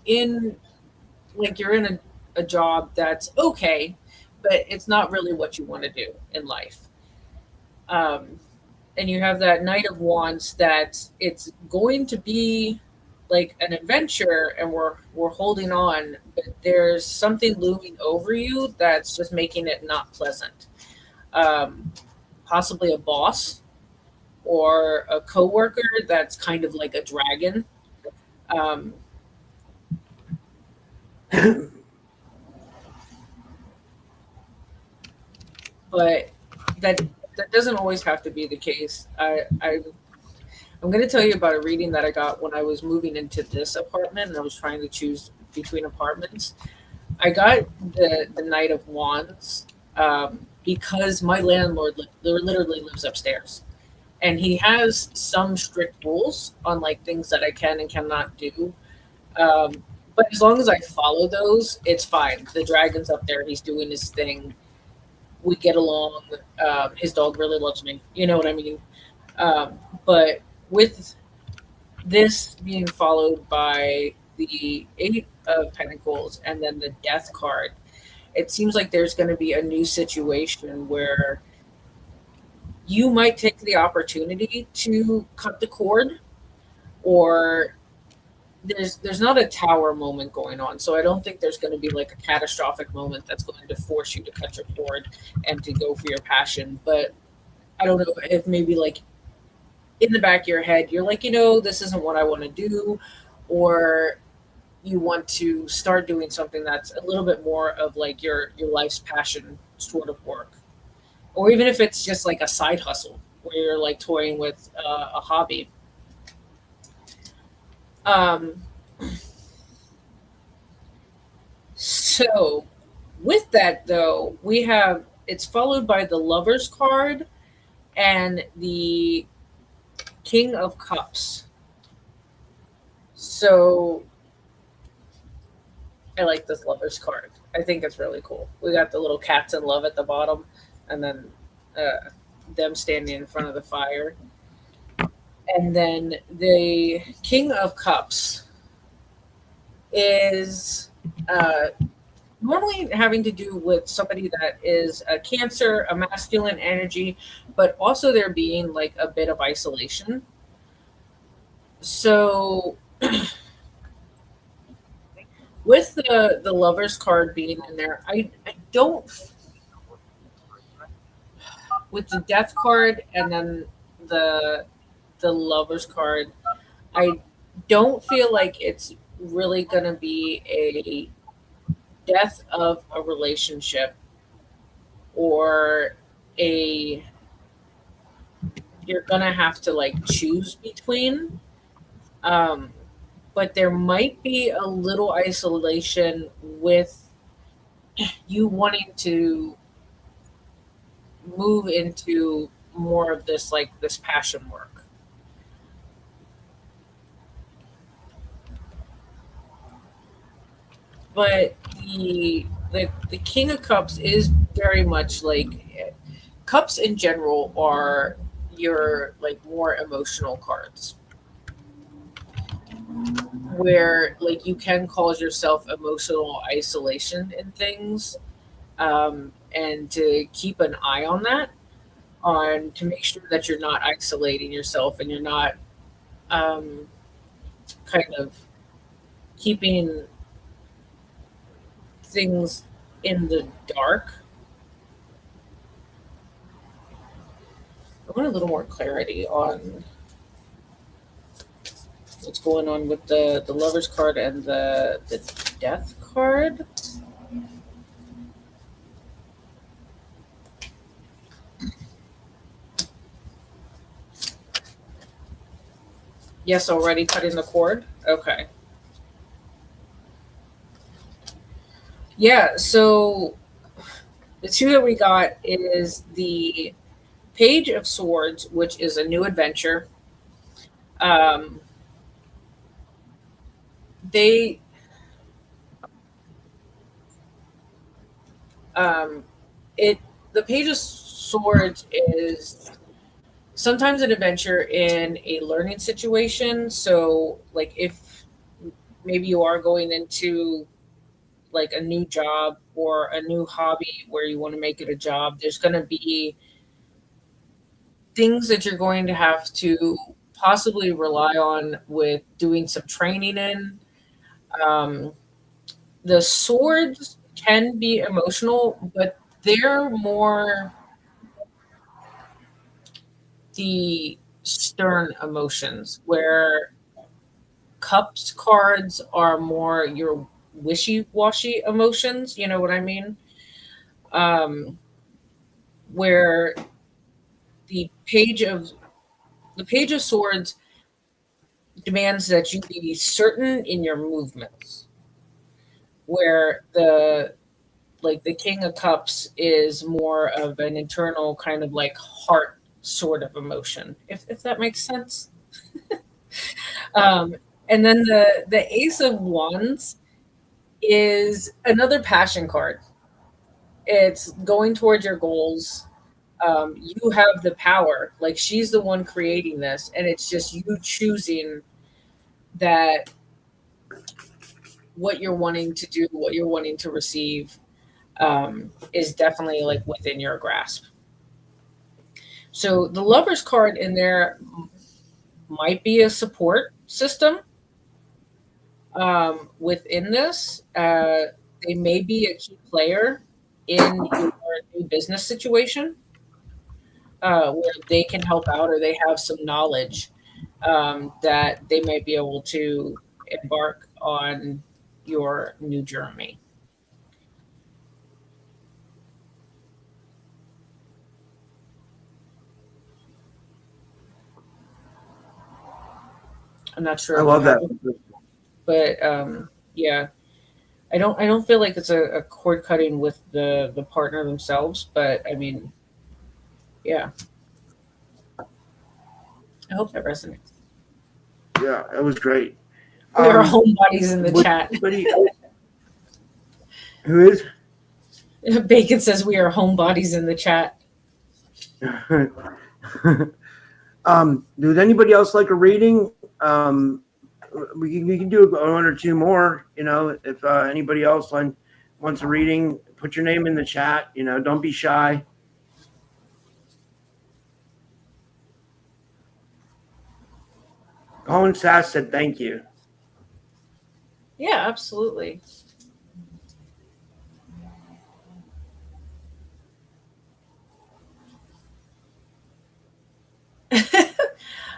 you're in a job that's okay, but it's not really what you want to do in life. Um, and you have that Knight of Wands that it's going to be like an adventure, and we're holding on, but there's something looming over you that's just making it not pleasant. Um, Possibly a boss or a coworker that's kind of like a dragon. Um, but that doesn't always have to be the case. I'm going to tell you about a reading that I got when I was moving into this apartment and I was trying to choose between apartments. I got the Knight of Wands because my landlord literally lives upstairs, and he has some strict rules on like things that I can and cannot do. Um, but as long as I follow those, it's fine. The dragon's up there; he's doing his thing. We get along. His dog really loves me. You know what I mean? But with this being followed by the Eight of Pentacles and then the Death card, it seems like there's going to be a new situation where you might take the opportunity to cut the cord, or there's not a tower moment going on, so I don't think there's going to be like a catastrophic moment that's going to force you to cut your cord and to go for your passion. But I don't know if maybe like in the back of your head you're like, this isn't what I want to do, or you want to start doing something that's a little bit more of like your life's passion sort of work, or even if it's just like a side hustle where you're like toying with a hobby. um, so with that though, we have it's followed by the Lovers card and the King of Cups. So I like this Lovers card. I think it's really cool. We got the little cats in love at the bottom, and then them standing in front of the fire. And then the King of Cups is normally having to do with somebody that is a Cancer, a masculine energy, but also there being like a bit of isolation. So with the Lovers card being in there, I don't, with the Death card and then the Lovers card, I don't feel like it's really going to be a death of a relationship, or a you're going to have to like choose between. Um, but there might be a little isolation with you wanting to move into more of this like this passion work. But the King of Cups is very much like cups in general are your like more emotional cards, where like you can cause yourself emotional isolation in things, and to keep an eye on that, on to make sure that you're not isolating yourself and you're not um, kind of keeping things in the dark. I want a little more clarity on what's going on with the Lover's card and the Death card. Yes, already cutting the cord. Okay. Yeah, so the two that we got is the Page of Swords, which is a new adventure. Um, they um, it the Page of Swords is sometimes an adventure in a learning situation. So, like if maybe you are going into like a new job or a new hobby where you want to make it a job, there's going to be things that you're going to have to possibly rely on with doing some training in. Um, the swords can be emotional, but they're more the stern emotions, where cups cards are more your wishy-washy emotions. You know what I mean? Um, where the page of the page of swords demands that you be certain in your movements, where the king of cups is more of an internal kind of like heart sort of emotion, if that makes sense. um, and then the ace of wands is another passion card. It's going towards your goals. You have the power, like she's the one creating this, and it's just you choosing that what you're wanting to do, what you're wanting to receive, is definitely like within your grasp. So the Lover's card in there might be a support system within this. They may be a key player in your new business situation, where they can help out or they have some knowledge that they might be able to embark on your new journey. I'm not I sure what love that. happened, but yeah, I don't feel like it's a cord cutting with the partner themselves, but I mean, yeah, I hope that resonates. Yeah, it was great. We are homebodies in the would chat. anybody who is Bacon says we are homebodies in the chat. Would anybody else like a reading? We can do one or two more. You know, if anybody else wants a reading, put your name in the chat. You know, don't be shy. Colin Sass said thank you. Yeah, absolutely.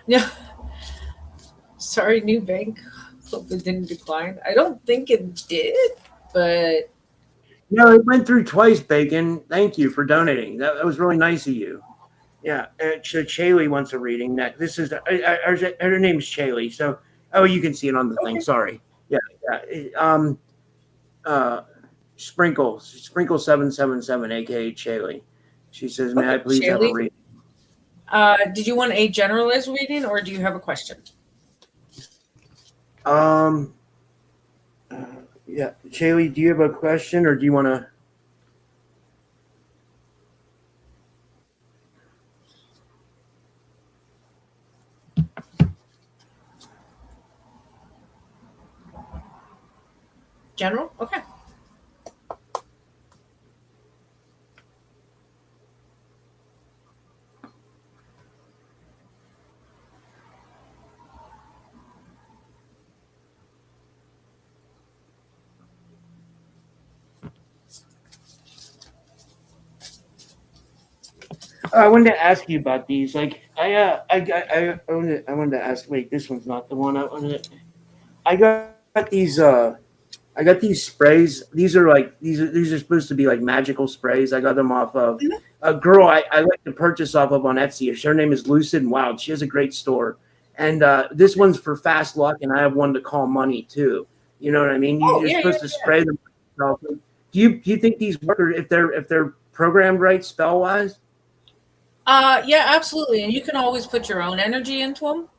No, sorry, new bank. Hope it didn't decline. I don't think it did, but No, it went through twice, Bacon. Thank you for donating. That was really nice of you. Yeah, so Chaley wants a reading. That this is her name's Chaley. So you can see it on the thing. okay. Sorry. Yeah, yeah. Uh, Sprinkle 777, aka Chaley. She says, "May Okay, I please have a Shaylee. reading?" Did you want a generalized reading or do you have a question? Um, uh, yeah, Chaley, do you have a question or do you want to? General? Okay. I wanted to ask you about these. Like, I wanted to ask. Wait, this one's not the one I wanted. I got I got these sprays. These are supposed to be like magical sprays. I got them off of a girl I like to purchase off of on Etsy. Her name is Lucid and Wild. She has a great store, and this one's for fast luck, and I have one to call money too. You know what I mean? Oh You're yeah, supposed to spray them. Do you think these work, or if they're programmed right spell wise? yeah, absolutely. And you can always put your own energy into them.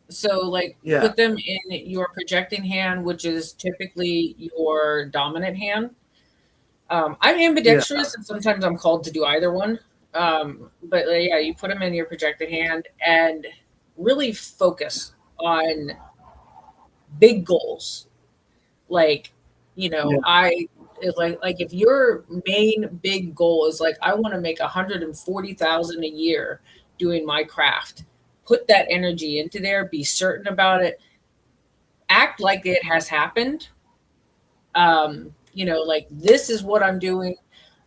So like Yeah, put them in your projecting hand, which is typically your dominant hand. I'm yeah, ambidextrous, and sometimes I'm called to do either one. But yeah, you put them in your projected hand and really focus on big goals. Like, yeah. I like if your main big goal is like I want to make 140,000 a year doing my craft, put that energy into there. Be certain about it. Act like it has happened. Like this is what I'm doing.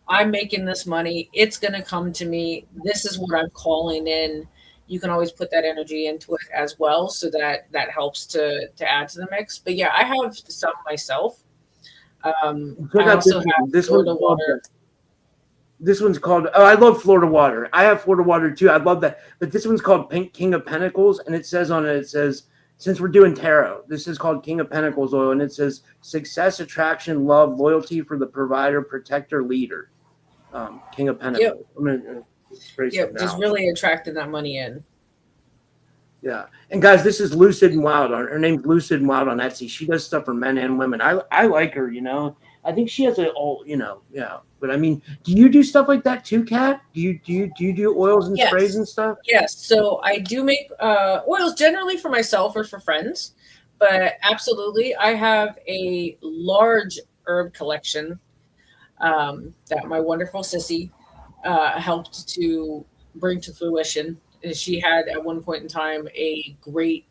I'm making this money. It's going to come to me. This is what I'm calling in. You can always put that energy into it as well, so that helps to add to the mix. But yeah, I have some myself. Check I out this also have one. This one's Florida called. water. This one's called. Oh, I love Florida water. I have Florida water too. I love that. But this one's called Pink King of Pentacles, and it says on it. It says, since we're doing tarot, this is called King of Pentacles oil, and it says success, attraction, love, loyalty for the provider, protector, leader. King of Yep, Pentacles. I'm gonna spray some yep. Just now. really attracting that money in. Yeah. And guys, this is Lucid and Wild. Her name's Lucid and Wild on Etsy. She does stuff for men and women. I like her, you know. I think she has a all, yeah. But I mean, do you do stuff like that too, Kat? Do you do oils and sprays Yes, and stuff? yes. So I do make oils generally for myself or for friends, but absolutely, I have a large herb collection that my wonderful sissy helped to bring to fruition. She had at one point in time a great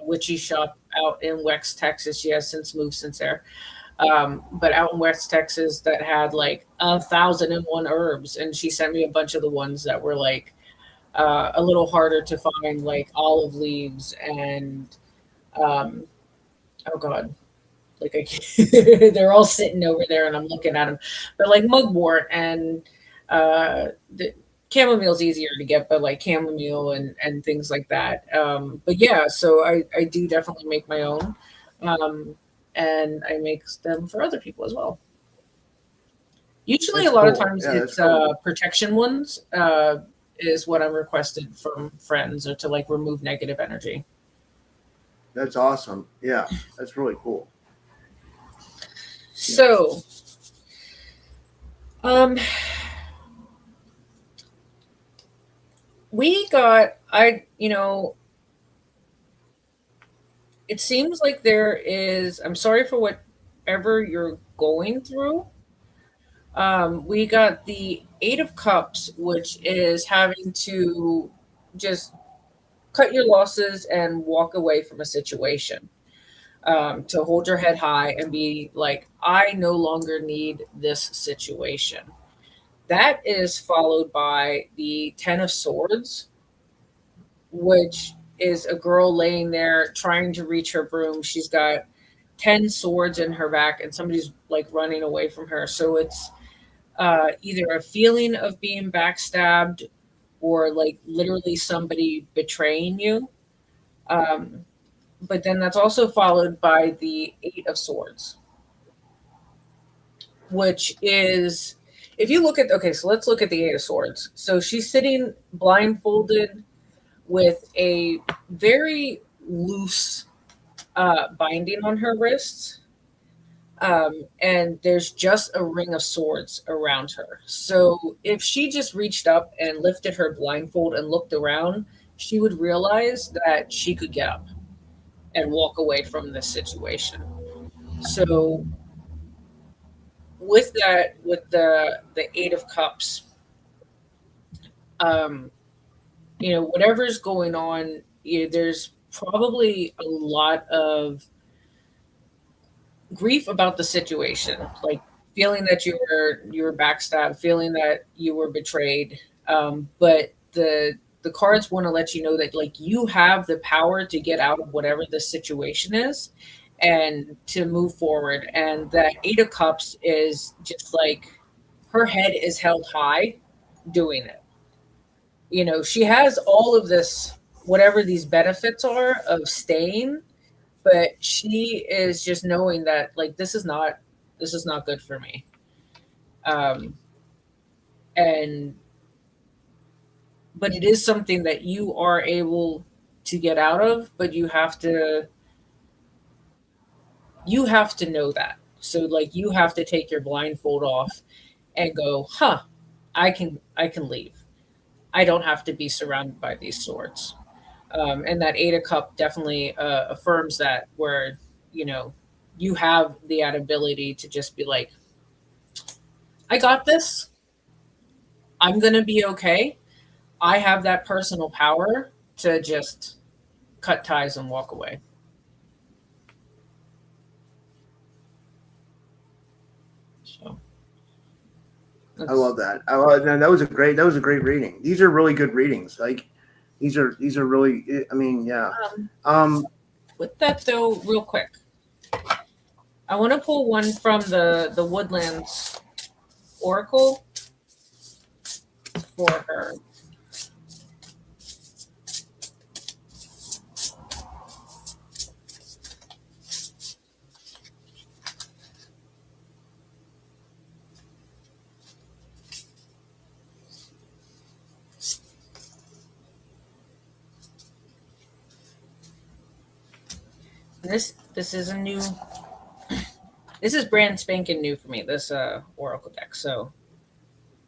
witchy shop out in Wex, Texas. She has since moved since there. But out in West Texas that had like 1,001 herbs, and she sent me a bunch of the ones that were like a little harder to find, like olive leaves and um, oh god, like they're all sitting over there, and I'm looking at them. But like mugwort and the chamomile's easier to get, but like chamomile and things like that. But yeah, so I do definitely make my own. Um, and I make them for other people as well. Usually, That's a lot of cool. times Yeah, that's it's cool. protection ones is what I'm requested from friends, or to like remove negative energy. That's awesome. Yeah, that's really cool. Yeah. So, um, we got it seems like there is. I'm sorry for whatever you're going through. We got the Eight of Cups, which is having to just cut your losses and walk away from a situation. To hold your head high and be like, I no longer need this situation. That is followed by the Ten of Swords, which is a girl laying there trying to reach her broom. She's got 10 swords in her back, and somebody's like running away from her. So it's either a feeling of being backstabbed, or like literally somebody betraying you. Um, but then that's also followed by the Eight of Swords, which is, if you look at, okay, so let's look at the Eight of Swords. So she's sitting blindfolded with a very loose binding on her wrists. And there's just a ring of swords around her. So if she just reached up and lifted her blindfold and looked around, she would realize that she could get up and walk away from this situation. So with that, with the Eight of Cups, um, whatever's going on, there's probably a lot of grief about the situation. Like feeling that you were backstabbed, feeling that you were betrayed. But the cards want to let you know that like you have the power to get out of whatever the situation is and to move forward. And that Eight of Cups is just like her head is held high doing it. You know, she has all of this, whatever these benefits are of staying, but she is just knowing that like this is not good for me. Um, and but it is something that you are able to get out of, but you have to know that. So like you have to take your blindfold off and go, huh, I can leave. I don't have to be surrounded by these swords. And that Eight of Cup definitely affirms that, where you know you have the ability to just be like, I got this. I'm gonna be okay. I have that personal power to just cut ties and walk away. So I love that. That was a great reading. These are really good readings. Like these are really. I mean, yeah. um, Um, with that though, real quick, I want to pull one from the Woodlands Oracle for her. This is a new. This is brand spanking new for me. This Oracle deck. So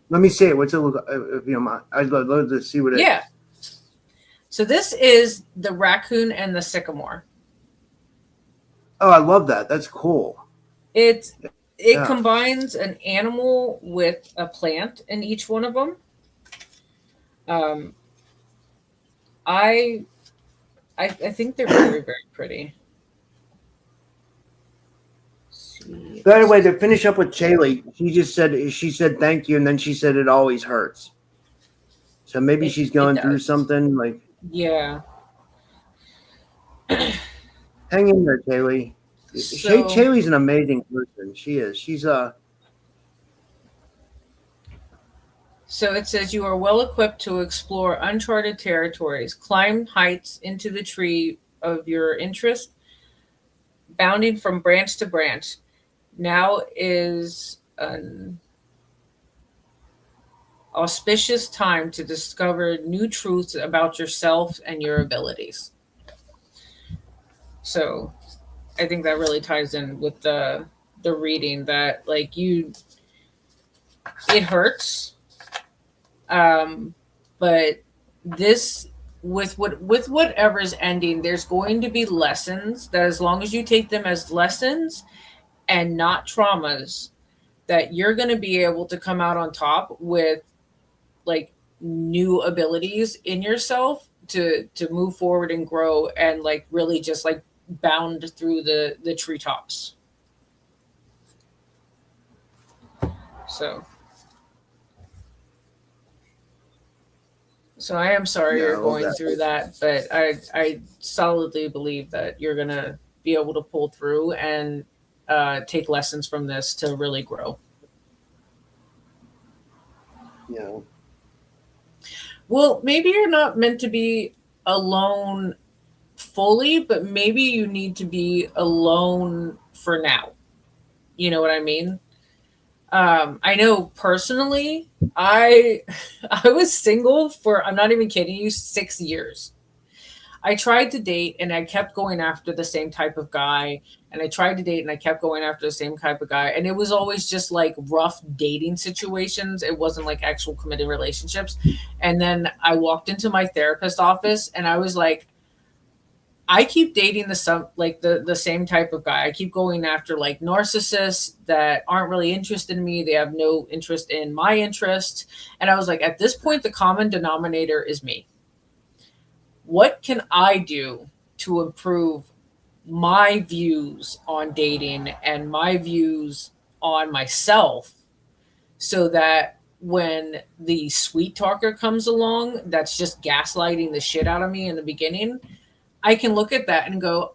let me see it. What's it look? If you know, I'd love to see what it. yeah. So this is the raccoon and the sycamore. Oh, I love that. That's cool. It Yeah. combines an animal with a plant in each one of them. Um, I I think they're very pretty. See, By the way, to finish up with Chaley, she said thank you, and then she said it always hurts. So maybe she's it going through does. something. Like, Yeah. hang in there, Chaley. So Chaley's an amazing person. She is. She's so it says you are well equipped to explore uncharted territories, climb heights into the tree of your interest, bounding from branch to branch. Now is an auspicious time to discover new truths about yourself and your abilities. So I think that really ties in with the reading that like you it hurts, um, but this with whatever's ending, there's going to be lessons that as long as you take them as lessons and not traumas, that you're going to be able to come out on top with like new abilities in yourself to move forward and grow and like really just like bound through the treetops. So so I am sorry yeah, I you're love going that. through that, but I solidly believe that you're gonna be able to pull through and take lessons from this to really grow. Yeah. Well, maybe you're not meant to be alone fully, but maybe you need to be alone for now. You know what I mean? I know personally, I I was single for, I'm not even kidding you, 6 years. I tried to date and I kept going after the same type of guy. And I tried to date and I kept going after the same type of guy. And it was always just like rough dating situations. It wasn't like actual committed relationships. And then I walked into my therapist office and I was like, I keep dating the same type of guy. I keep going after like narcissists that aren't really interested in me. They have no interest in my interest. And I was like, at this point, the common denominator is me. What can I do to improve my views on dating and my views on myself so that when the sweet talker comes along, that's just gaslighting the shit out of me in the beginning, I can look at that and go,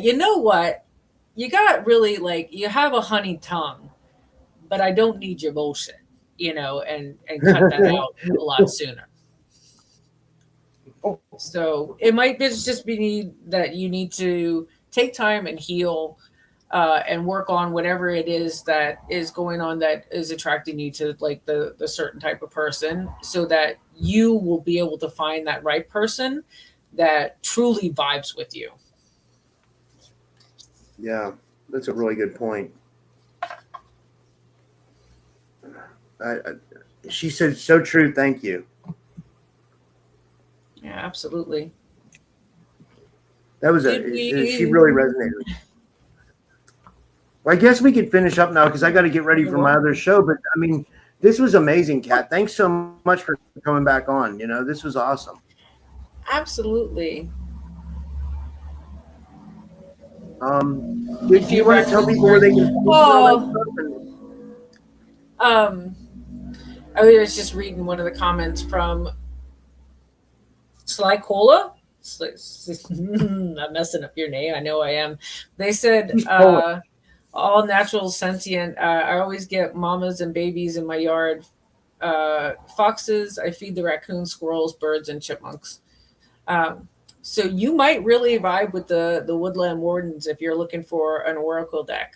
you know what? You got really like, you have a honey tongue, but I don't need your bullshit, and cut that out a lot sooner. So it might just be that you need to take time and heal and work on whatever it is that is going on that is attracting you to like the certain type of person, so that you will be able to find that right person that truly vibes with you. Yeah, that's a really good point. She said, so true. Thank you. Yeah, absolutely. That was she really resonated. Well, I guess we could finish up now because I got to get ready for my other show. But I mean, this was amazing, Kat. Thanks so much for coming back on. This was awesome. Absolutely. Do you want to tell people where they can? I was just reading one of the comments from Sly Cola. I'm messing up your name. I know I am. They said, all natural sentient. I always get mamas and babies in my yard. Foxes, I feed the raccoons, squirrels, birds, and chipmunks. So you might really vibe with the Woodland Wardens if you're looking for an Oracle deck.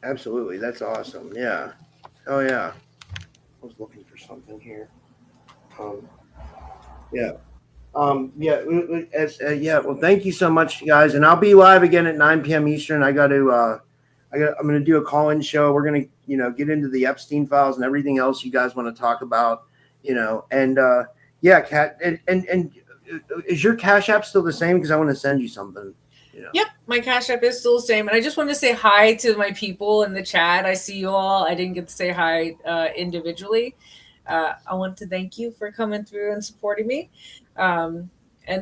Absolutely. That's awesome. Yeah. Oh, yeah. I was looking for something here. Yeah. Well, thank you so much, guys. And I'll be live again at 9 p.m. Eastern. I'm going to do a call-in show. We're going to, get into the Epstein files and everything else you guys want to talk about, and Kat, and is your Cash App still the same? Because I want to send you something. Yep, my Cash App is still the same. And I just want to say hi to my people in the chat. I see you all. I didn't get to say hi individually. I want to thank you for coming through and supporting me. And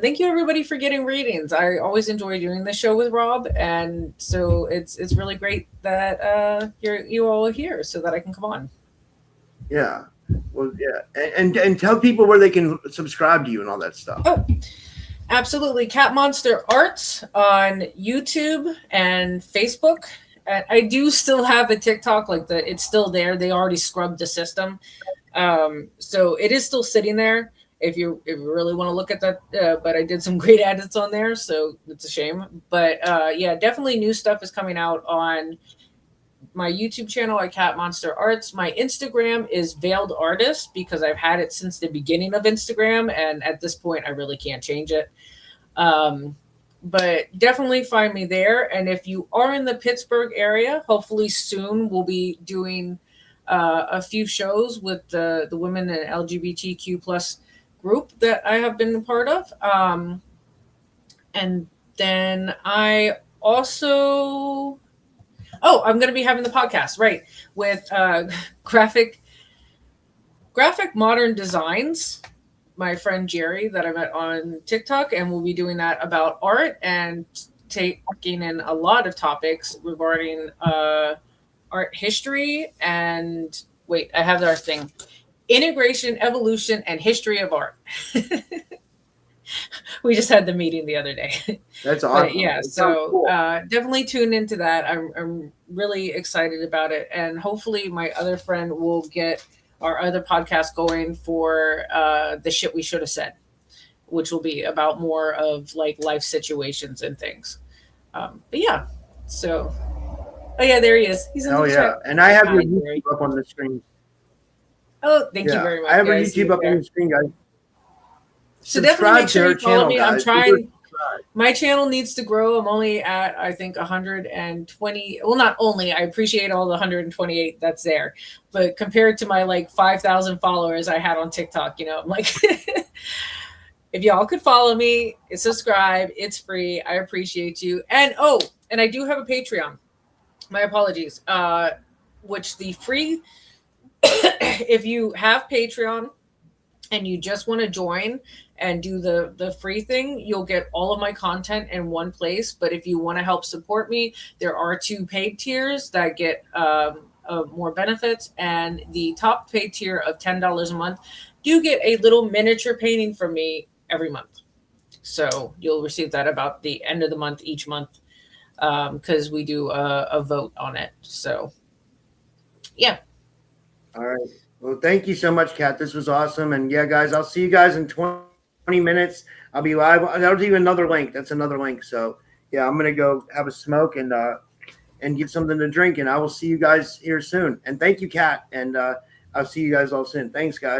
thank you everybody for getting readings. I always enjoy doing the show with Rob. And so it's really great that you all are here so that I can come on. Yeah. Well, yeah. And tell people where they can subscribe to you and all that stuff. Oh, absolutely. Cat Monster Arts on YouTube and Facebook. And I do still have a TikTok, it's still there. They already scrubbed the system. So it is still sitting there if you really want to look at that. But I did some great edits on there, so it's a shame. But yeah, definitely new stuff is coming out on my YouTube channel at Cat Monster Arts. My Instagram is Veiled Artist because I've had it since the beginning of Instagram, and at this point I really can't change it. But definitely find me there. And if you are in the Pittsburgh area, hopefully soon we'll be doing a few shows with the women and LGBTQ plus group that I have been a part of. And then I also, I'm going to be having the podcast, right, with graphic modern designs, my friend Jerry that I met on TikTok, and we'll be doing that about art and taking in a lot of topics regarding art history and I have our thing, integration, evolution, and history of art. We just had the meeting the other day. That's awesome. But yeah, so cool. Definitely tune into that. I'm really excited about it, and hopefully my other friend will get our other podcast going for the shit we should have said, which will be about more of life situations and things. But yeah, so there he is. He's in the chat. And I have your YouTube up on the screen. Oh, thank you very much. I have your YouTube up on the screen, guys. So definitely make sure you follow me. I'm trying. My channel needs to grow. I'm only at, I think, 120. Well, not only. I appreciate all the 128 that's there. But compared to my 5,000 followers I had on TikTok, I'm like, if y'all could follow me, subscribe, it's free. I appreciate you. And I do have a Patreon. My apologies. Which the free, if you have Patreon and you just want to join and do the free thing, you'll get all of my content in one place. But if you want to help support me, there are 2 paid tiers that get more benefits, and the top paid tier of $10 a month, you get a little miniature painting from me every month. So you'll receive that about the end of the month each month, because we do a vote on it. So yeah. All right. Well, thank you so much, Kat. This was awesome. And yeah, guys, I'll see you guys in 20 minutes. I'll be live. That'll do another link. That's another link. So yeah, I'm gonna go have a smoke and get something to drink, and I will see you guys here soon. And thank you, Kat. And I'll see you guys all soon. Thanks, guys.